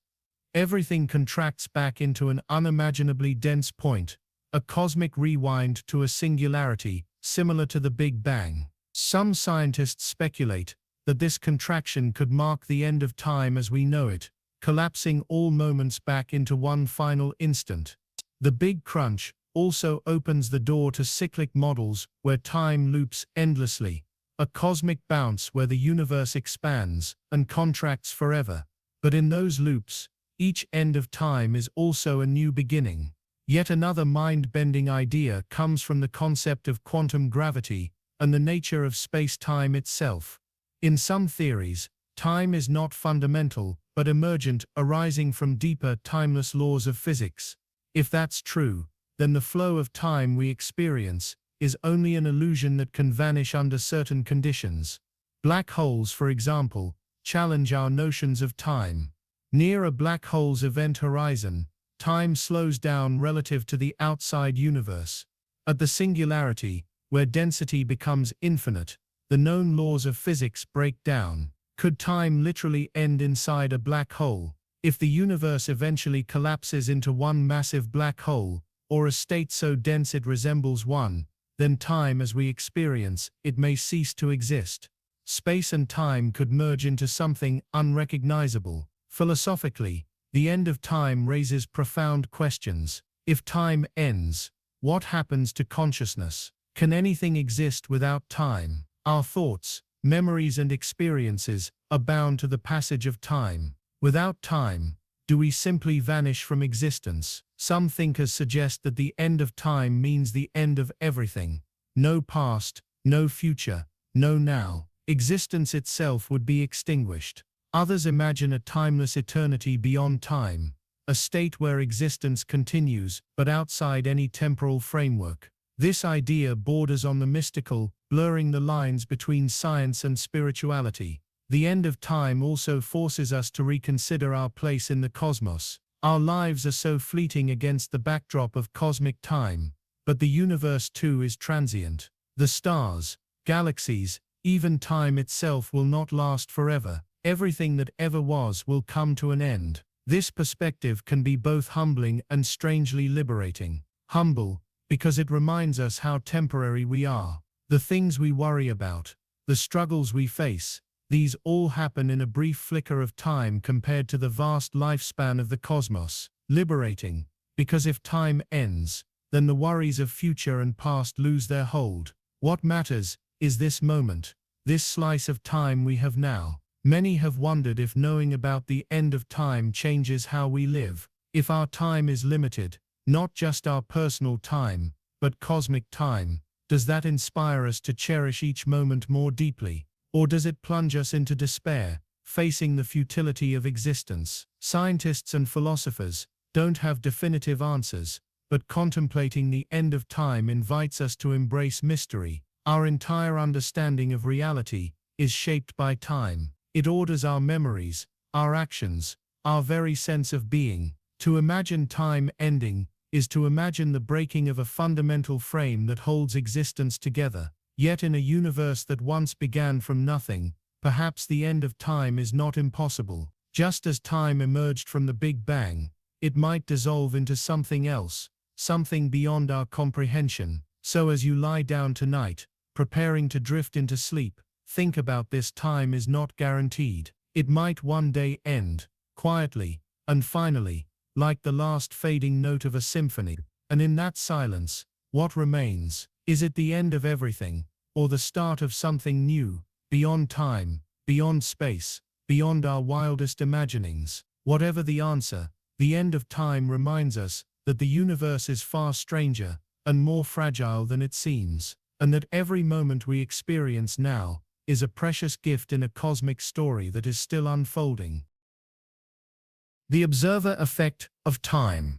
Everything contracts back into an unimaginably dense point, a cosmic rewind to a singularity, similar to the Big Bang. Some scientists speculate that this contraction could mark the end of time as we know it, collapsing all moments back into one final instant. The Big Crunch also opens the door to cyclic models where time loops endlessly, a cosmic bounce where the universe expands and contracts forever. But in those loops, each end of time is also a new beginning. Yet another mind-bending idea comes from the concept of quantum gravity and the nature of space-time itself. In some theories, time is not fundamental, but emergent, arising from deeper, timeless laws of physics. If that's true, then the flow of time we experience is only an illusion that can vanish under certain conditions. Black holes, for example, challenge our notions of time. Near a black hole's event horizon, time slows down relative to the outside universe. At the singularity, where density becomes infinite, the known laws of physics break down. Could time literally end inside a black hole? If the universe eventually collapses into one massive black hole, or a state so dense it resembles one, then time as we experience it may cease to exist. Space and time could merge into something unrecognizable. Philosophically, the end of time raises profound questions. If time ends, What happens to consciousness? Can anything exist without time? Our thoughts, memories and experiences are bound to the passage of time. Without time, do we simply vanish from existence? Some thinkers suggest that the end of time means the end of everything. No past, no future, no now. Existence itself would be extinguished. Others imagine a timeless eternity beyond time, a state where existence continues, but outside any temporal framework. This idea borders on the mystical, blurring the lines between science and spirituality. The end of time also forces us to reconsider our place in the cosmos. Our lives are so fleeting against the backdrop of cosmic time, but the universe too is transient. The stars, galaxies, even time itself will not last forever. Everything that ever was will come to an end. This perspective can be both humbling and strangely liberating. Humble, because it reminds us how temporary we are. The things we worry about, the struggles we face, these all happen in a brief flicker of time compared to the vast lifespan of the cosmos. Liberating, because if time ends, then the worries of future and past lose their hold. What matters is this moment, this slice of time we have now. Many have wondered if knowing about the end of time changes how we live. If our time is limited, not just our personal time, but cosmic time, does that inspire us to cherish each moment more deeply? Or does it plunge us into despair, facing the futility of existence? Scientists and philosophers don't have definitive answers, but contemplating the end of time invites us to embrace mystery. Our entire understanding of reality is shaped by time. It orders our memories, our actions, our very sense of being. To imagine time ending is to imagine the breaking of a fundamental frame that holds existence together. Yet in a universe that once began from nothing, perhaps the end of time is not impossible. Just as time emerged from the Big Bang, it might dissolve into something else, something beyond our comprehension. So as you lie down tonight, preparing to drift into sleep, think about this: time is not guaranteed. It might one day end, quietly, and finally, like the last fading note of a symphony. And in that silence, what remains? Is it the end of everything, or the start of something new, beyond time, beyond space, beyond our wildest imaginings? Whatever the answer, the end of time reminds us that the universe is far stranger and more fragile than it seems, and that every moment we experience now is a precious gift in a cosmic story that is still unfolding. The observer effect of time.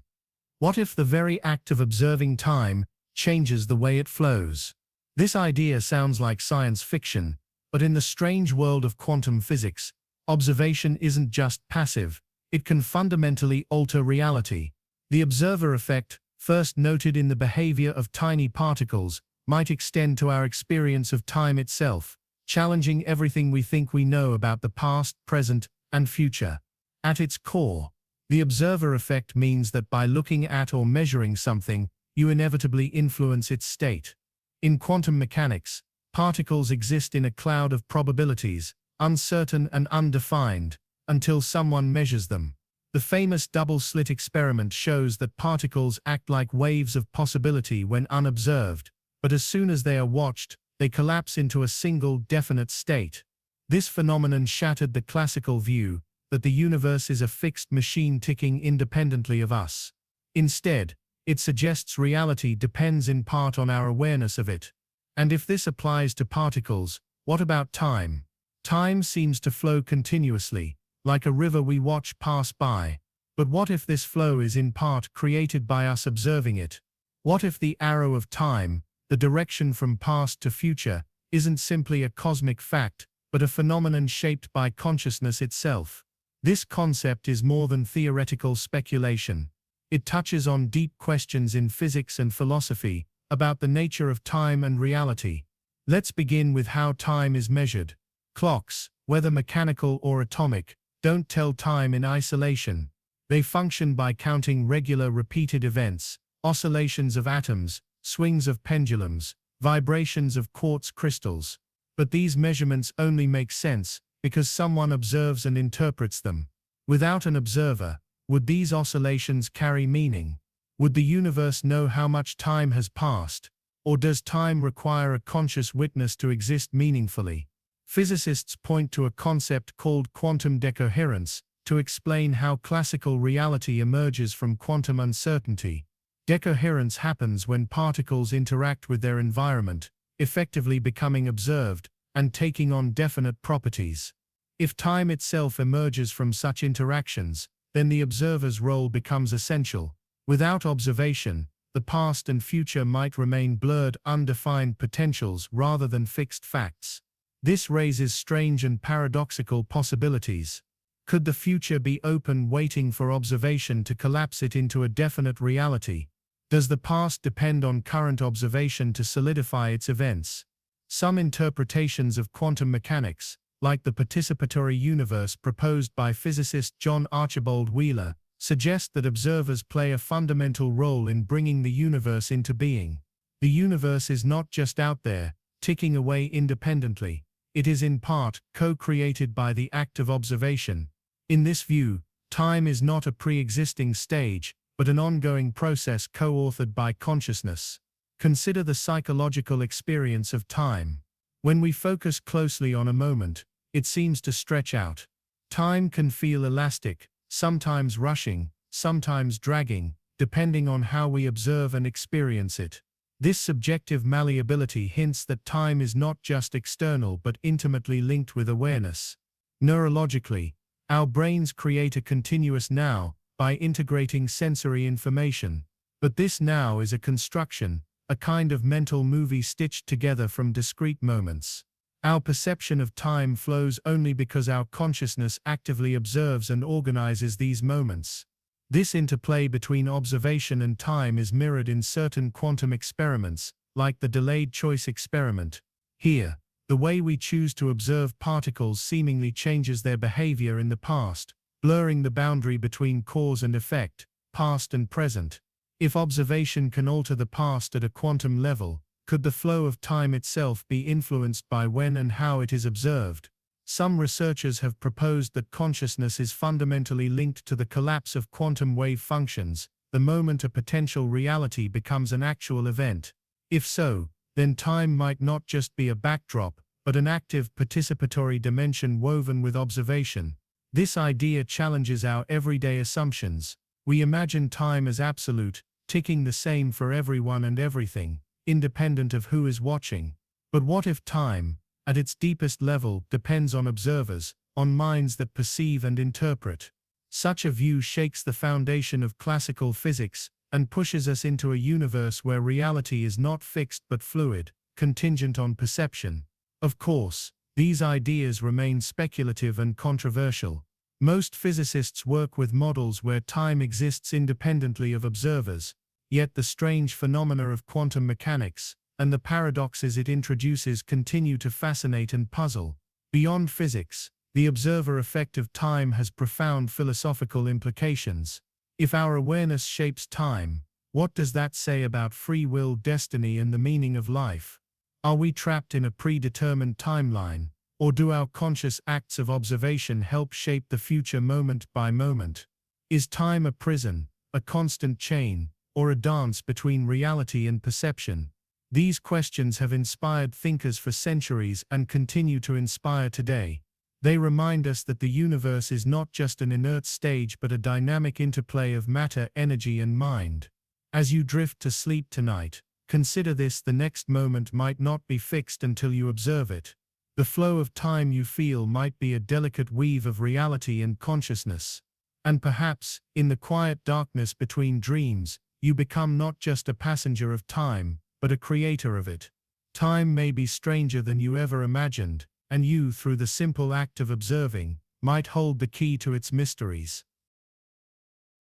What if the very act of observing time changes the way it flows? This idea sounds like science fiction, but in the strange world of quantum physics, observation isn't just passive, it can fundamentally alter reality. The observer effect, first noted in the behavior of tiny particles, might extend to our experience of time itself, challenging everything we think we know about the past, present, and future. At its core, the observer effect means that by looking at or measuring something, you inevitably influence its state. In quantum mechanics, particles exist in a cloud of probabilities, uncertain and undefined, until someone measures them. The famous double-slit experiment shows that particles act like waves of possibility when unobserved, but as soon as they are watched, they collapse into a single definite state. This phenomenon shattered the classical view that the universe is a fixed machine ticking independently of us. Instead, it suggests reality depends in part on our awareness of it. And if this applies to particles, what about time? Time seems to flow continuously, like a river we watch pass by. But what if this flow is in part created by us observing it? What if the arrow of time, the direction from past to future, isn't simply a cosmic fact, but a phenomenon shaped by consciousness itself? This concept is more than theoretical speculation. It touches on deep questions in physics and philosophy about the nature of time and reality. Let's begin with how time is measured. Clocks, whether mechanical or atomic, don't tell time in isolation. They function by counting regular repeated events, oscillations of atoms, swings of pendulums, vibrations of quartz crystals. But these measurements only make sense because someone observes and interprets them. Without an observer, would these oscillations carry meaning? Would the universe know how much time has passed? Or does time require a conscious witness to exist meaningfully? Physicists point to a concept called quantum decoherence to explain how classical reality emerges from quantum uncertainty. Decoherence happens when particles interact with their environment, effectively becoming observed and taking on definite properties. If time itself emerges from such interactions, then the observer's role becomes essential. Without observation, the past and future might remain blurred, undefined potentials rather than fixed facts. This raises strange and paradoxical possibilities. Could the future be open, waiting for observation to collapse it into a definite reality? Does the past depend on current observation to solidify its events? Some interpretations of quantum mechanics, like the participatory universe proposed by physicist John Archibald Wheeler, suggest that observers play a fundamental role in bringing the universe into being. The universe is not just out there, ticking away independently. It is in part co-created by the act of observation. In this view, time is not a pre-existing stage, but an ongoing process co-authored by consciousness. Consider the psychological experience of time. When we focus closely on a moment, it seems to stretch out. Time can feel elastic, sometimes rushing, sometimes dragging, depending on how we observe and experience it. This subjective malleability hints that time is not just external but intimately linked with awareness. Neurologically, our brains create a continuous now by integrating sensory information. But this now is a construction, a kind of mental movie stitched together from discrete moments. Our perception of time flows only because our consciousness actively observes and organizes these moments. This interplay between observation and time is mirrored in certain quantum experiments, like the delayed choice experiment. Here, the way we choose to observe particles seemingly changes their behavior in the past, blurring the boundary between cause and effect, past and present. If observation can alter the past at a quantum level, could the flow of time itself be influenced by when and how it is observed? Some researchers have proposed that consciousness is fundamentally linked to the collapse of quantum wave functions, the moment a potential reality becomes an actual event. If so, then time might not just be a backdrop, but an active participatory dimension woven with observation. This idea challenges our everyday assumptions. We imagine time as absolute, ticking the same for everyone and everything, independent of who is watching. But what if time, at its deepest level, depends on observers, on minds that perceive and interpret? Such a view shakes the foundation of classical physics and pushes us into a universe where reality is not fixed but fluid, contingent on perception. Of course, these ideas remain speculative and controversial. Most physicists work with models where time exists independently of observers, yet the strange phenomena of quantum mechanics and the paradoxes it introduces continue to fascinate and puzzle. Beyond physics, the observer effect of time has profound philosophical implications. If our awareness shapes time, what does that say about free will, destiny, and the meaning of life? Are we trapped in a predetermined timeline, or do our conscious acts of observation help shape the future moment by moment? Is time a prison, a constant chain, or a dance between reality and perception? These questions have inspired thinkers for centuries and continue to inspire today. They remind us that the universe is not just an inert stage but a dynamic interplay of matter, energy, and mind. As you drift to sleep tonight, consider this: the next moment might not be fixed until you observe it. The flow of time you feel might be a delicate weave of reality and consciousness. And perhaps, in the quiet darkness between dreams, you become not just a passenger of time, but a creator of it. Time may be stranger than you ever imagined, and you, through the simple act of observing, might hold the key to its mysteries.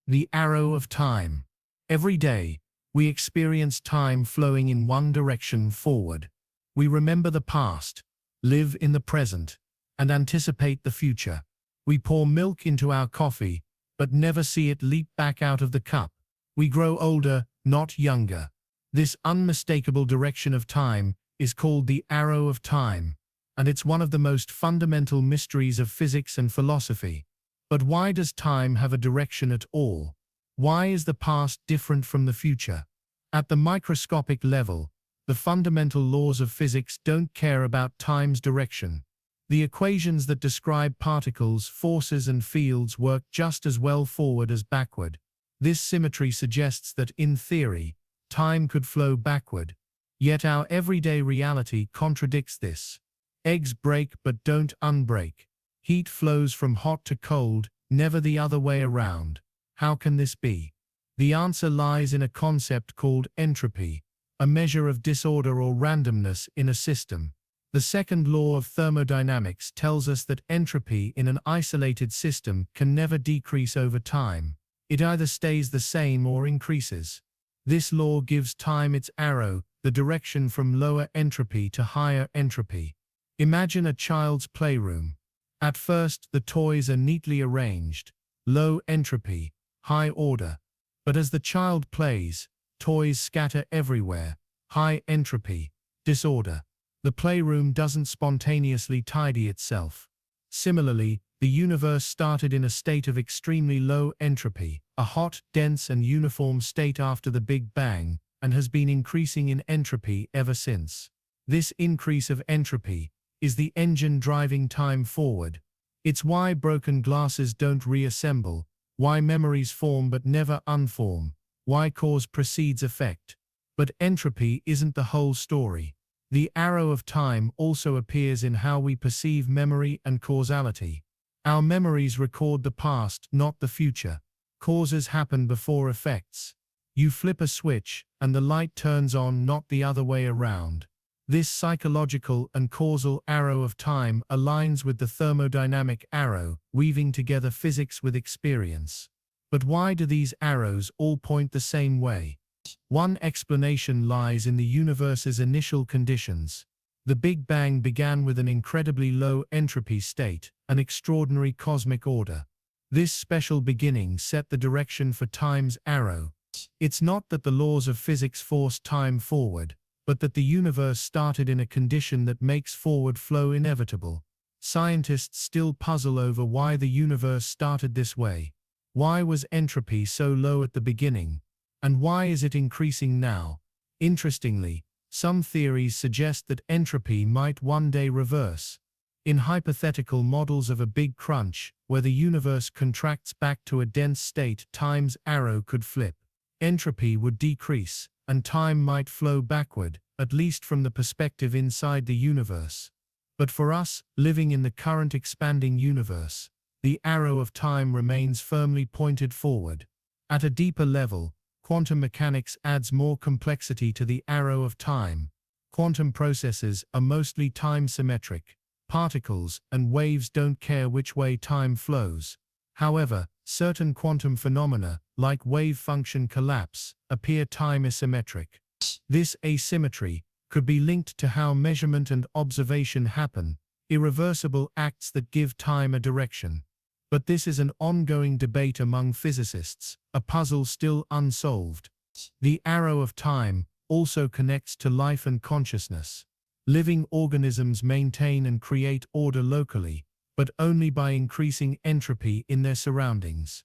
The arrow of time. Every day, we experience time flowing in one direction forward. We remember the past, live in the present, and anticipate the future. We pour milk into our coffee, but never see it leap back out of the cup. We grow older, not younger. This unmistakable direction of time is called the arrow of time, and it's one of the most fundamental mysteries of physics and philosophy. But why does time have a direction at all? Why is the past different from the future? At the microscopic level, the fundamental laws of physics don't care about time's direction. The equations that describe particles, forces and fields work just as well forward as backward. This symmetry suggests that, in theory, time could flow backward. Yet our everyday reality contradicts this. Eggs break but don't unbreak. Heat flows from hot to cold, never the other way around. How can this be? The answer lies in a concept called entropy, a measure of disorder or randomness in a system. The second law of thermodynamics tells us that entropy in an isolated system can never decrease over time. It either stays the same or increases. This law gives time its arrow, the direction from lower entropy to higher entropy. Imagine a child's playroom. At first, the toys are neatly arranged, low entropy, high order. But as the child plays, toys scatter everywhere, high entropy, disorder. The playroom doesn't spontaneously tidy itself. Similarly, the universe started in a state of extremely low entropy, a hot, dense and uniform state after the Big Bang, and has been increasing in entropy ever since. This increase of entropy is the engine driving time forward. It's why broken glasses don't reassemble, why memories form but never unform, why cause precedes effect. But entropy isn't the whole story. The arrow of time also appears in how we perceive memory and causality. Our memories record the past, not the future. Causes happen before effects. You flip a switch, and the light turns on, not the other way around. This psychological and causal arrow of time aligns with the thermodynamic arrow, weaving together physics with experience. But why do these arrows all point the same way? One explanation lies in the universe's initial conditions. The Big Bang began with an incredibly low entropy state, an extraordinary cosmic order. This special beginning set the direction for time's arrow. It's not that the laws of physics force time forward, but that the universe started in a condition that makes forward flow inevitable. Scientists still puzzle over why the universe started this way. Why was entropy so low at the beginning? And why is it increasing now? Interestingly, some theories suggest that entropy might one day reverse. In hypothetical models of a big crunch, where the universe contracts back to a dense state, time's arrow could flip. Entropy would decrease, and time might flow backward, at least from the perspective inside the universe. But for us, living in the current expanding universe, the arrow of time remains firmly pointed forward. At a deeper level, quantum mechanics adds more complexity to the arrow of time. Quantum processes are mostly time-symmetric. Particles and waves don't care which way time flows. However, certain quantum phenomena, like wave function collapse, appear time-asymmetric. This asymmetry could be linked to how measurement and observation happen, irreversible acts that give time a direction. But this is an ongoing debate among physicists, a puzzle still unsolved. The arrow of time also connects to life and consciousness. Living organisms maintain and create order locally, but only by increasing entropy in their surroundings.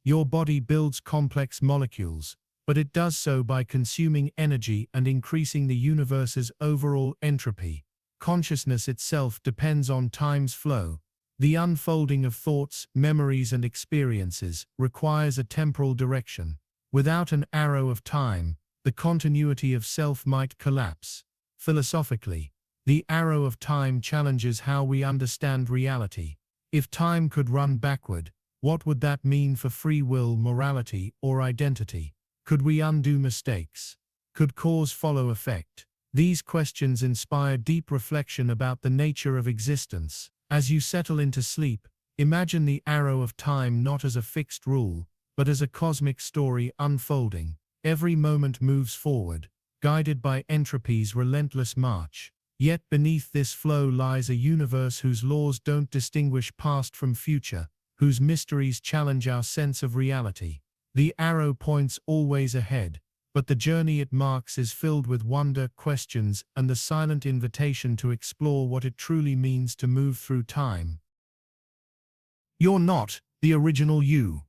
Your body builds complex molecules, but it does so by consuming energy and increasing the universe's overall entropy. Consciousness itself depends on time's flow. The unfolding of thoughts, memories and experiences requires a temporal direction. Without an arrow of time, the continuity of self might collapse. Philosophically, the arrow of time challenges how we understand reality. If time could run backward, what would that mean for free will, morality, or identity? Could we undo mistakes? Could cause follow effect? These questions inspire deep reflection about the nature of existence. As you settle into sleep, imagine the arrow of time not as a fixed rule, but as a cosmic story unfolding. Every moment moves forward, guided by entropy's relentless march. Yet beneath this flow lies a universe whose laws don't distinguish past from future, whose mysteries challenge our sense of reality. The arrow points always ahead, but the journey it marks is filled with wonder, questions, and the silent invitation to explore what it truly means to move through time. You're not the original you.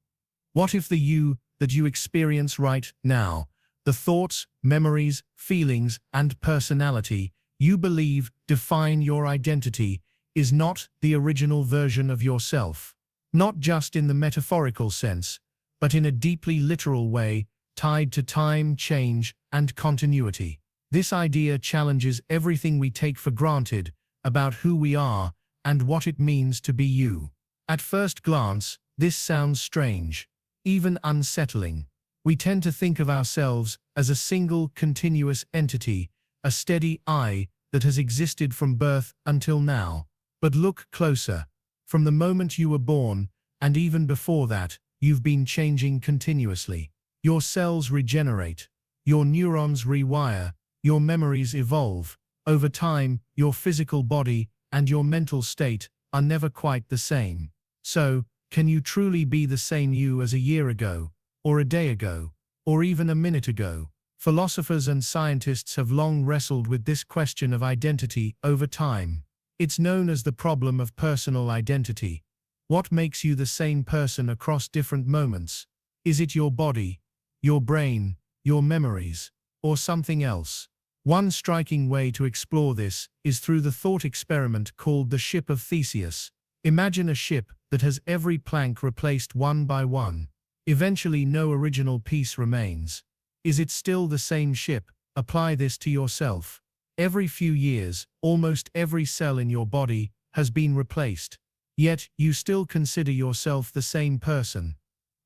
What if the you that you experience right now, the thoughts, memories, feelings, and personality you believe define your identity, is not the original version of yourself. Not just in the metaphorical sense, but in a deeply literal way, tied to time, change, and continuity. This idea challenges everything we take for granted about who we are and what it means to be you. At first glance, this sounds strange, even unsettling. We tend to think of ourselves as a single, continuous entity, a steady I that has existed from birth until now. But look closer. From the moment you were born, and even before that, you've been changing continuously. Your cells regenerate, your neurons rewire, your memories evolve. Over time, your physical body and your mental state are never quite the same. So, can you truly be the same you as a year ago, or a day ago, or even a minute ago? Philosophers and scientists have long wrestled with this question of identity over time. It's known as the problem of personal identity. What makes you the same person across different moments? Is it your body, your brain, your memories, or something else? One striking way to explore this is through the thought experiment called the ship of Theseus. Imagine a ship that has every plank replaced one by one. Eventually, no original piece remains. Is it still the same ship? Apply this to yourself. Every few years, almost every cell in your body has been replaced. Yet, you still consider yourself the same person.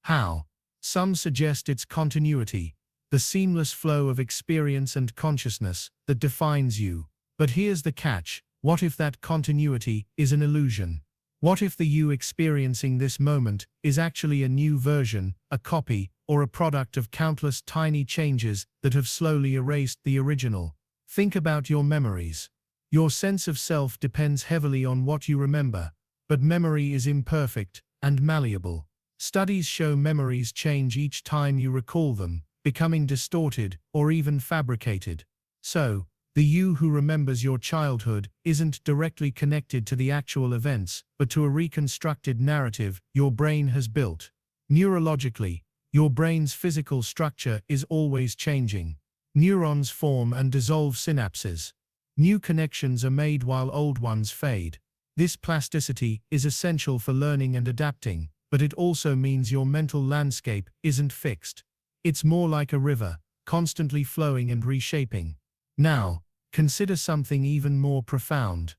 How? Some suggest it's continuity, the seamless flow of experience and consciousness that defines you. But here's the catch: what if that continuity is an illusion? What if the you experiencing this moment is actually a new version, a copy, or a product of countless tiny changes that have slowly erased the original? Think about your memories. Your sense of self depends heavily on what you remember, but memory is imperfect and malleable. Studies show memories change each time you recall them, becoming distorted or even fabricated. So, the you who remembers your childhood isn't directly connected to the actual events, but to a reconstructed narrative your brain has built. Neurologically, your brain's physical structure is always changing. Neurons form and dissolve synapses. New connections are made while old ones fade. This plasticity is essential for learning and adapting, but it also means your mental landscape isn't fixed. It's more like a river, constantly flowing and reshaping. Now, consider something even more profound.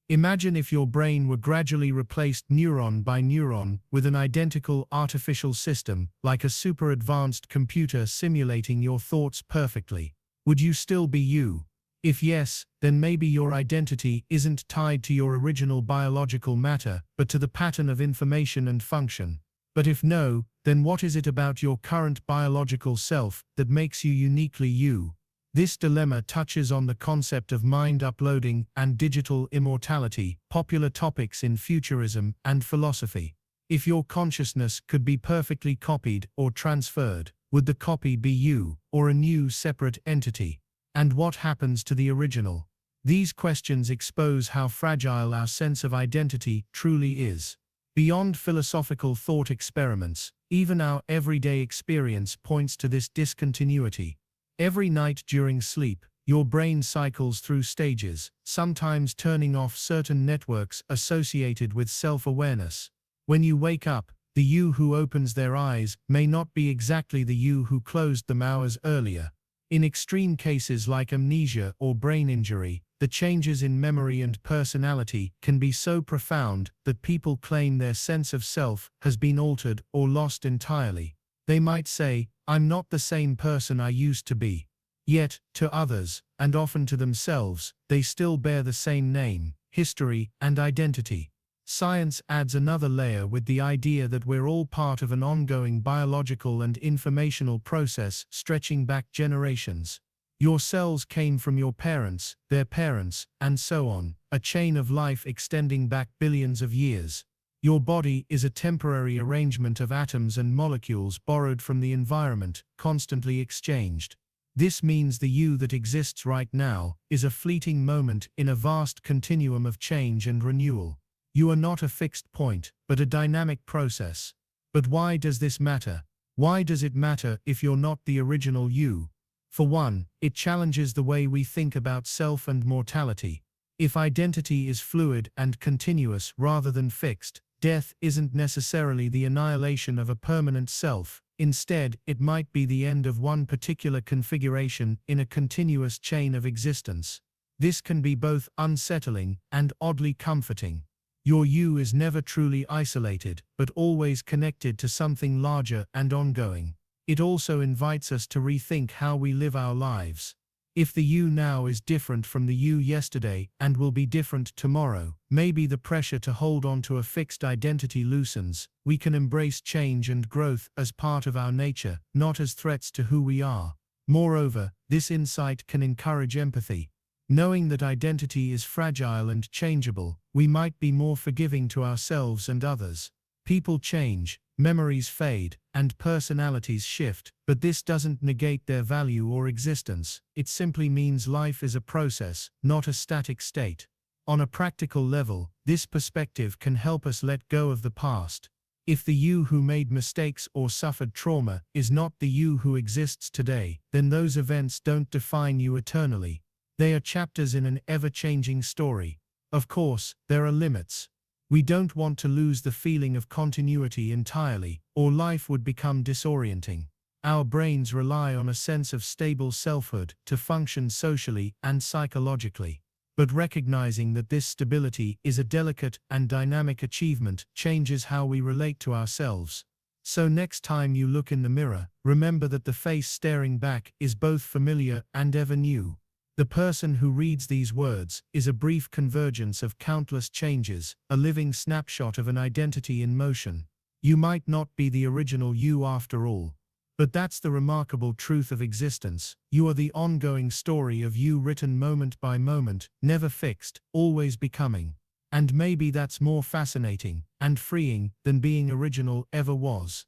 Imagine if your brain were gradually replaced neuron by neuron with an identical artificial system, like a super advanced computer simulating your thoughts perfectly. Would you still be you? If yes, then maybe your identity isn't tied to your original biological matter, but to the pattern of information and function. But if no, then what is it about your current biological self that makes you uniquely you? This dilemma touches on the concept of mind uploading and digital immortality, popular topics in futurism and philosophy. If your consciousness could be perfectly copied or transferred, would the copy be you, or a new separate entity? And what happens to the original? These questions expose how fragile our sense of identity truly is. Beyond philosophical thought experiments, even our everyday experience points to this discontinuity. Every night during sleep, your brain cycles through stages, sometimes turning off certain networks associated with self-awareness. When you wake up, the you who opens their eyes may not be exactly the you who closed them hours earlier. In extreme cases like amnesia or brain injury, the changes in memory and personality can be so profound that people claim their sense of self has been altered or lost entirely. They might say, "I'm not the same person I used to be." Yet, to others, and often to themselves, they still bear the same name, history, and identity. Science adds another layer with the idea that we're all part of an ongoing biological and informational process stretching back generations. Your cells came from your parents, their parents, and so on, a chain of life extending back billions of years. Your body is a temporary arrangement of atoms and molecules borrowed from the environment, constantly exchanged. This means the you that exists right now is a fleeting moment in a vast continuum of change and renewal. You are not a fixed point, but a dynamic process. But why does this matter? Why does it matter if you're not the original you? For one, it challenges the way we think about self and mortality. If identity is fluid and continuous rather than fixed, death isn't necessarily the annihilation of a permanent self. Instead, it might be the end of one particular configuration in a continuous chain of existence. This can be both unsettling and oddly comforting. Your you is never truly isolated, but always connected to something larger and ongoing. It also invites us to rethink how we live our lives. If the you now is different from the you yesterday and will be different tomorrow, maybe the pressure to hold on to a fixed identity loosens. We can embrace change and growth as part of our nature, not as threats to who we are. Moreover, this insight can encourage empathy. Knowing that identity is fragile and changeable, we might be more forgiving to ourselves and others. People change, memories fade, and personalities shift, but this doesn't negate their value or existence. It simply means life is a process, not a static state. On a practical level, this perspective can help us let go of the past. If the you who made mistakes or suffered trauma is not the you who exists today, then those events don't define you eternally. They are chapters in an ever-changing story. Of course, there are limits. We don't want to lose the feeling of continuity entirely, or life would become disorienting. Our brains rely on a sense of stable selfhood to function socially and psychologically. But recognizing that this stability is a delicate and dynamic achievement changes how we relate to ourselves. So next time you look in the mirror, remember that the face staring back is both familiar and ever new. The person who reads these words is a brief convergence of countless changes, a living snapshot of an identity in motion. You might not be the original you after all. But that's the remarkable truth of existence. You are the ongoing story of you written moment by moment, never fixed, always becoming. And maybe that's more fascinating and freeing than being original ever was.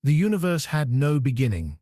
The universe had no beginning.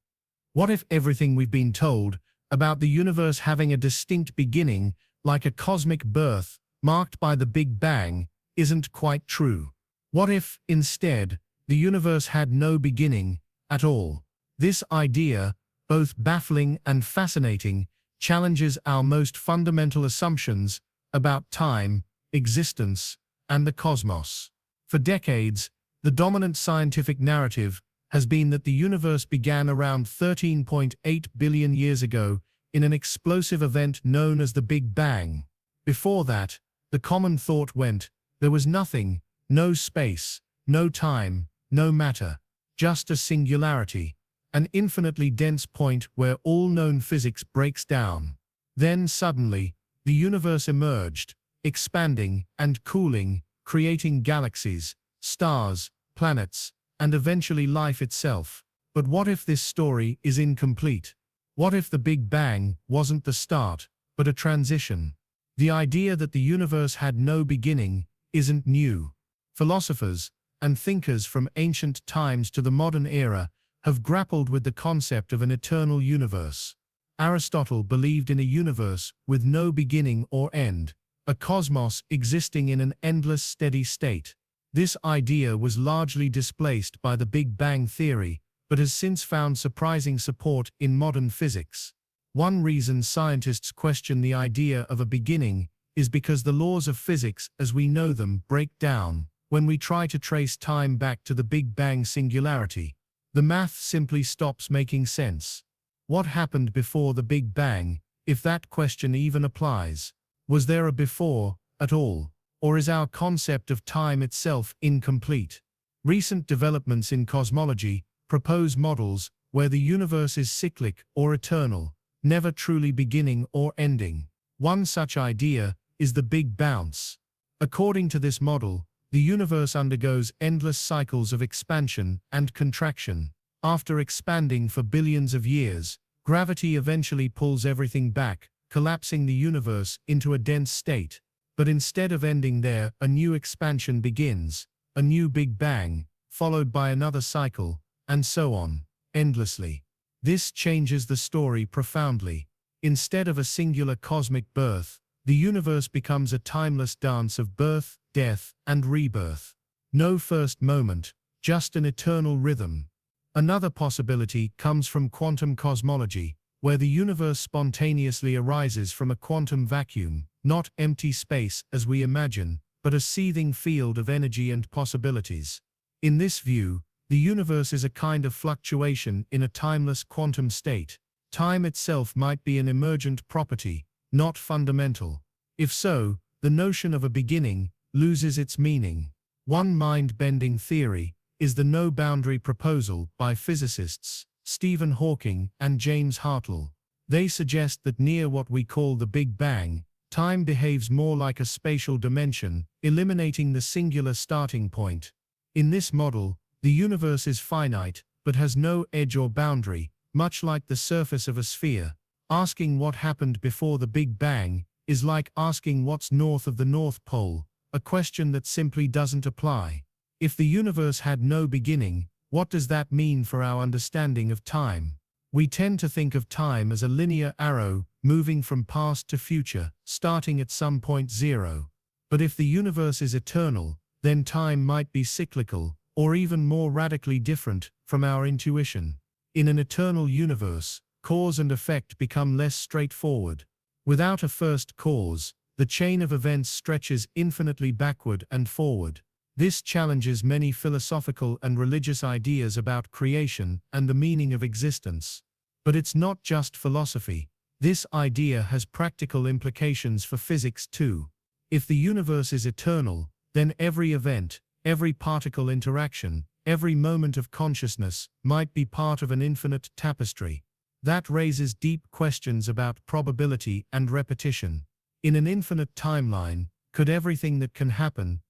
What if everything we've been told about the universe having a distinct beginning, like a cosmic birth, marked by the Big Bang, isn't quite true? What if, instead, the universe had no beginning at all? This idea, both baffling and fascinating, challenges our most fundamental assumptions about time, existence, and the cosmos. For decades, the dominant scientific narrative has been that the universe began around 13.8 billion years ago in an explosive event known as the Big Bang. Before that, the common thought went, there was nothing, no space, no time, no matter, just a singularity, an infinitely dense point where all known physics breaks down. Then suddenly, the universe emerged, expanding and cooling, creating galaxies, stars, planets, and eventually life itself. But what if this story is incomplete? What if the Big Bang wasn't the start, but a transition? The idea that the universe had no beginning isn't new. Philosophers and thinkers from ancient times to the modern era have grappled with the concept of an eternal universe. Aristotle believed in a universe with no beginning or end, a cosmos existing in an endless steady state. This idea was largely displaced by the Big Bang theory, but has since found surprising support in modern physics. One reason scientists question the idea of a beginning is because the laws of physics as we know them break down when we try to trace time back to the Big Bang singularity. The math simply stops making sense. What happened before the Big Bang, if that question even applies? Was there a before at all? Or is our concept of time itself incomplete? Recent developments in cosmology propose models where the universe is cyclic or eternal, never truly beginning or ending. One such idea is the Big Bounce. According to this model, the universe undergoes endless cycles of expansion and contraction. After expanding for billions of years, gravity eventually pulls everything back, collapsing the universe into a dense state. But instead of ending there, a new expansion begins, a new Big Bang, followed by another cycle, and so on, endlessly. This changes the story profoundly. Instead of a singular cosmic birth, the universe becomes a timeless dance of birth, death, and rebirth. No first moment, just an eternal rhythm. Another possibility comes from quantum cosmology, where the universe spontaneously arises from a quantum vacuum, not empty space as we imagine, but a seething field of energy and possibilities. In this view, the universe is a kind of fluctuation in a timeless quantum state. Time itself might be an emergent property, not fundamental. If so, the notion of a beginning loses its meaning. One mind-bending theory is the no-boundary proposal by physicists Stephen Hawking and James Hartle. They suggest that near what we call the Big Bang, time behaves more like a spatial dimension, eliminating the singular starting point. In this model, the universe is finite, but has no edge or boundary, much like the surface of a sphere. Asking what happened before the Big Bang is like asking what's north of the North Pole, a question that simply doesn't apply. If the universe had no beginning, what does that mean for our understanding of time? We tend to think of time as a linear arrow, moving from past to future, starting at some point zero. But if the universe is eternal, then time might be cyclical, or even more radically different from our intuition. In an eternal universe, cause and effect become less straightforward. Without a first cause, the chain of events stretches infinitely backward and forward. This challenges many philosophical and religious ideas about creation and the meaning of existence. But it's not just philosophy. This idea has practical implications for physics too. If the universe is eternal, then every event, every particle interaction, every moment of consciousness might be part of an infinite tapestry. That raises deep questions about probability and repetition. In an infinite timeline, could everything that can happen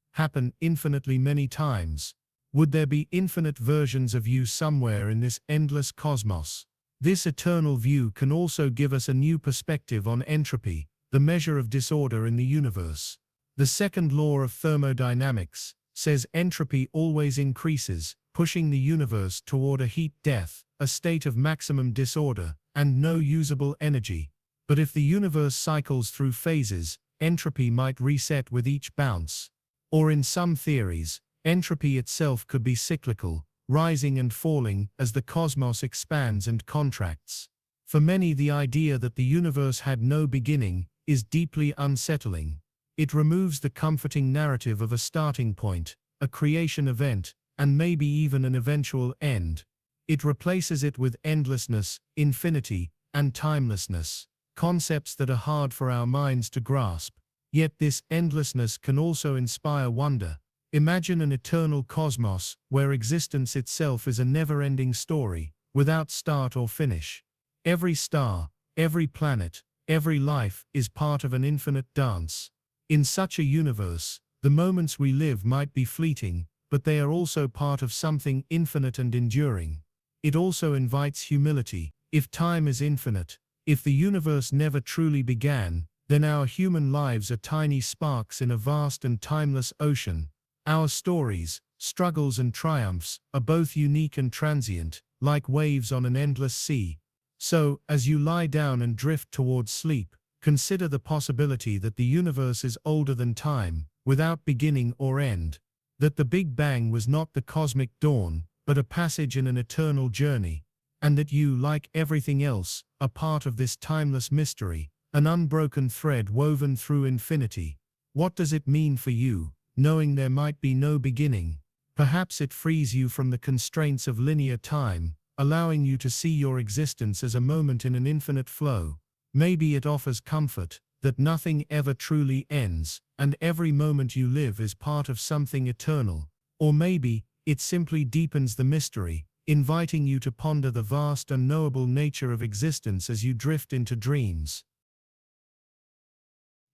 infinitely many times? Would there be infinite versions of you somewhere in this endless cosmos? This eternal view can also give us a new perspective on entropy, the measure of disorder in the universe. The second law of thermodynamics says entropy always increases, pushing the universe toward a heat death, a state of maximum disorder, and no usable energy. But if the universe cycles through phases, entropy might reset with each bounce. Or in some theories, entropy itself could be cyclical, rising and falling as the cosmos expands and contracts. For many, the idea that the universe had no beginning is deeply unsettling. It removes the comforting narrative of a starting point, a creation event, and maybe even an eventual end. It replaces it with endlessness, infinity, and timelessness, concepts that are hard for our minds to grasp. Yet this endlessness can also inspire wonder. Imagine an eternal cosmos where existence itself is a never-ending story, without start or finish. Every star, every planet, every life is part of an infinite dance. In such a universe, the moments we live might be fleeting, but they are also part of something infinite and enduring. It also invites humility. If time is infinite, if the universe never truly began, then our human lives are tiny sparks in a vast and timeless ocean. Our stories, struggles and triumphs are both unique and transient, like waves on an endless sea. So, as you lie down and drift towards sleep, consider the possibility that the universe is older than time, without beginning or end. That the Big Bang was not the cosmic dawn, but a passage in an eternal journey. And that you, like everything else, are part of this timeless mystery, an unbroken thread woven through infinity. What does it mean for you, knowing there might be no beginning? Perhaps it frees you from the constraints of linear time, allowing you to see your existence as a moment in an infinite flow. Maybe it offers comfort, that nothing ever truly ends, and every moment you live is part of something eternal. Or maybe, it simply deepens the mystery, inviting you to ponder the vast unknowable nature of existence as you drift into dreams.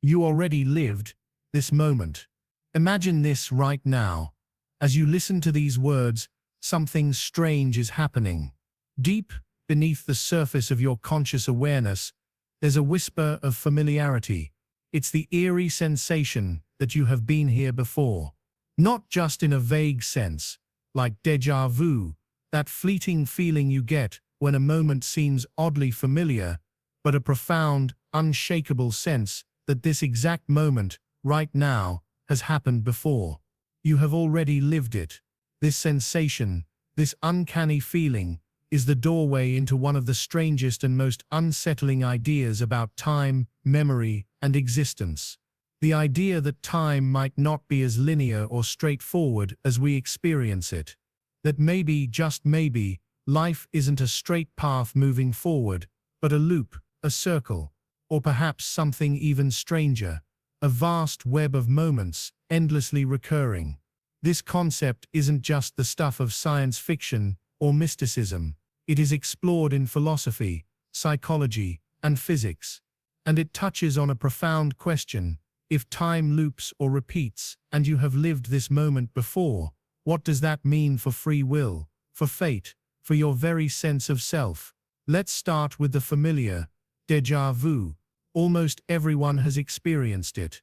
You already lived this moment. Imagine this right now. As you listen to these words, something strange is happening. Deep beneath the surface of your conscious awareness, there's a whisper of familiarity. It's the eerie sensation that you have been here before. Not just in a vague sense, like déjà vu, that fleeting feeling you get when a moment seems oddly familiar, but a profound, unshakable sense that this exact moment, right now, has happened before. You have already lived it. This sensation, This uncanny feeling is the doorway into one of the strangest and most unsettling ideas about time, memory, and existence. The idea that time might not be as linear or straightforward as we experience it. That maybe, just maybe, life isn't a straight path moving forward, but a loop, a circle, or perhaps something even stranger, a vast web of moments, endlessly recurring. This concept isn't just the stuff of science fiction or mysticism. It is explored in philosophy, psychology, and physics. And it touches on a profound question: if time loops or repeats, and you have lived this moment before, what does that mean for free will, for fate, for your very sense of self? Let's start with the familiar, déjà vu. Almost everyone has experienced it.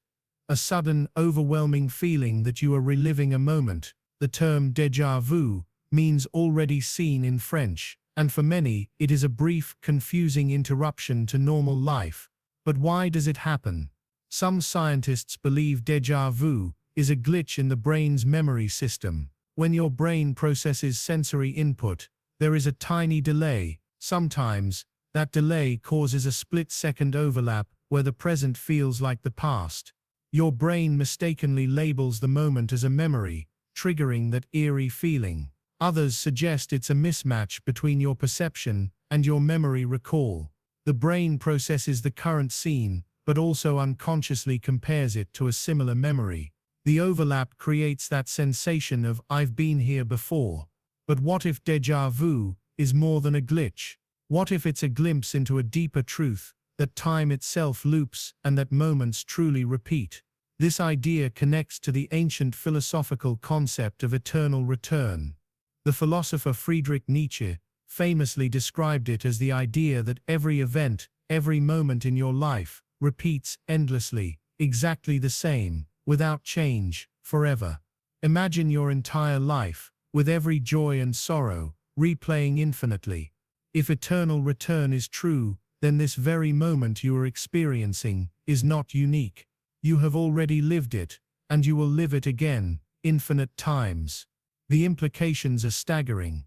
A sudden, overwhelming feeling that you are reliving a moment. The term déjà vu means already seen in French, and for many, it is a brief, confusing interruption to normal life. But why does it happen? Some scientists believe déjà vu is a glitch in the brain's memory system. When your brain processes sensory input, there is a tiny delay. Sometimes, that delay causes a split-second overlap where the present feels like the past. Your brain mistakenly labels the moment as a memory, triggering that eerie feeling. Others suggest it's a mismatch between your perception and your memory recall. The brain processes the current scene, but also unconsciously compares it to a similar memory. The overlap creates that sensation of "I've been here before." But what if déjà vu is more than a glitch? What if it's a glimpse into a deeper truth, that time itself loops and that moments truly repeat? This idea connects to the ancient philosophical concept of eternal return. The philosopher Friedrich Nietzsche famously described it as the idea that every event, every moment in your life, repeats endlessly, exactly the same, without change, forever. Imagine your entire life, with every joy and sorrow, replaying infinitely. If eternal return is true, then this very moment you are experiencing is not unique. You have already lived it, and you will live it again, infinite times. The implications are staggering.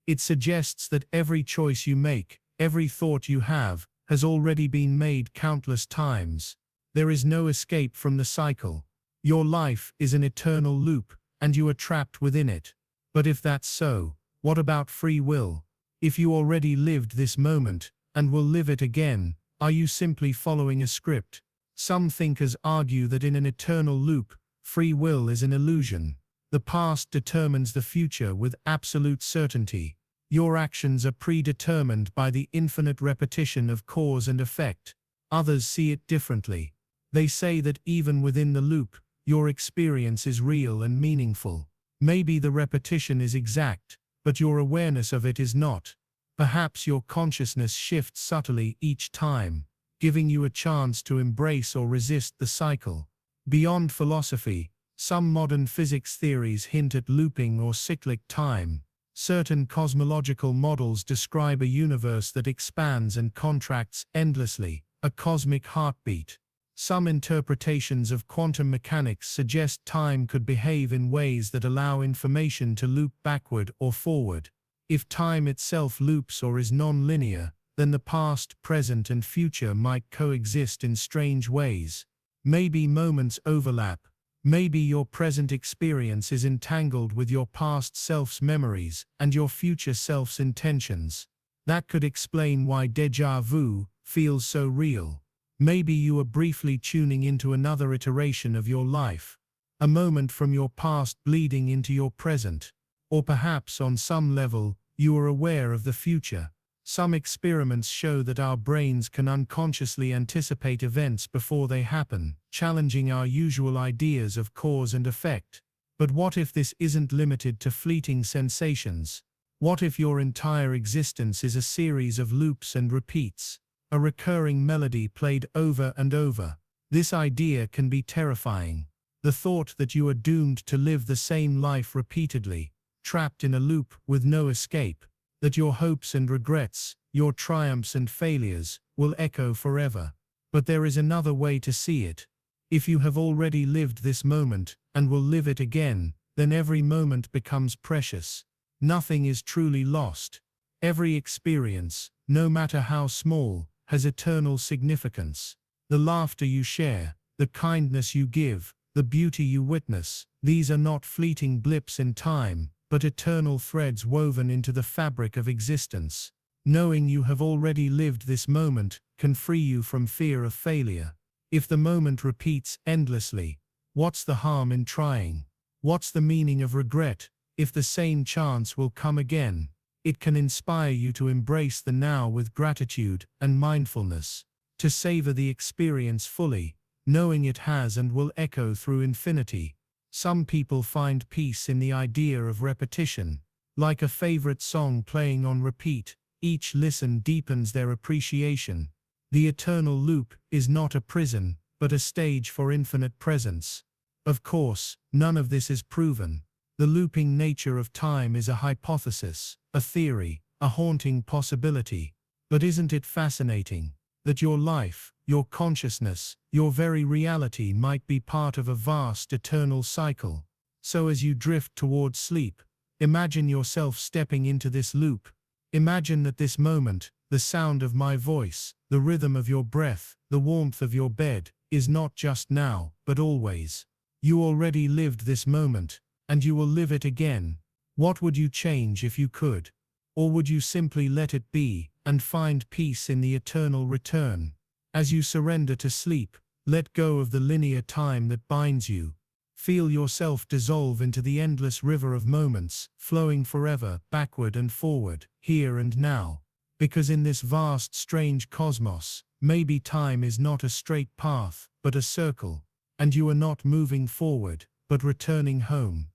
It suggests that every choice you make, every thought you have, has already been made countless times. There is no escape from the cycle. Your life is an eternal loop, and you are trapped within it. But if that's so, what about free will? If you already lived this moment, and will live it again, are you simply following a script? Some thinkers argue that in an eternal loop, free will is an illusion. The past determines the future with absolute certainty. Your actions are predetermined by the infinite repetition of cause and effect. Others see it differently. They say that even within the loop, your experience is real and meaningful. Maybe the repetition is exact, but your awareness of it is not. Perhaps your consciousness shifts subtly each time, giving you a chance to embrace or resist the cycle. Beyond philosophy, some modern physics theories hint at looping or cyclic time. Certain cosmological models describe a universe that expands and contracts endlessly, a cosmic heartbeat. Some interpretations of quantum mechanics suggest time could behave in ways that allow information to loop backward or forward. If time itself loops or is non-linear, then the past, present, and future might coexist in strange ways. Maybe moments overlap. Maybe your present experience is entangled with your past self's memories and your future self's intentions. That could explain why déjà vu feels so real. Maybe you are briefly tuning into another iteration of your life, a moment from your past bleeding into your present. Or perhaps on some level, you are aware of the future. Some experiments show that our brains can unconsciously anticipate events before they happen, challenging our usual ideas of cause and effect. But what if this isn't limited to fleeting sensations? What if your entire existence is a series of loops and repeats, a recurring melody played over and over? This idea can be terrifying. The thought that you are doomed to live the same life repeatedly, trapped in a loop with no escape, that your hopes and regrets, your triumphs and failures, will echo forever. But there is another way to see it. If you have already lived this moment, and will live it again, then every moment becomes precious. Nothing is truly lost. Every experience, no matter how small, has eternal significance. The laughter you share, the kindness you give, the beauty you witness, these are not fleeting blips in time, but eternal threads woven into the fabric of existence. Knowing you have already lived this moment can free you from fear of failure. If the moment repeats endlessly, what's the harm in trying? What's the meaning of regret, if the same chance will come again? It can inspire you to embrace the now with gratitude and mindfulness, to savor the experience fully, knowing it has and will echo through infinity. Some people find peace in the idea of repetition, like a favorite song playing on repeat. Each listen deepens their appreciation. The eternal loop is not a prison, but a stage for infinite presence. Of course, none of this is proven. The looping nature of time is a hypothesis, a theory, a haunting possibility. But isn't it fascinating that your life, your consciousness, your very reality might be part of a vast eternal cycle? So as you drift towards sleep, imagine yourself stepping into this loop. Imagine that this moment, the sound of my voice, the rhythm of your breath, the warmth of your bed, is not just now, but always. You already lived this moment, and you will live it again. What would you change if you could? Or would you simply let it be, and find peace in the eternal return? As you surrender to sleep, let go of the linear time that binds you. Feel yourself dissolve into the endless river of moments, flowing forever, backward and forward, here and now. Because in this vast, strange cosmos, maybe time is not a straight path, but a circle, and you are not moving forward, but returning home.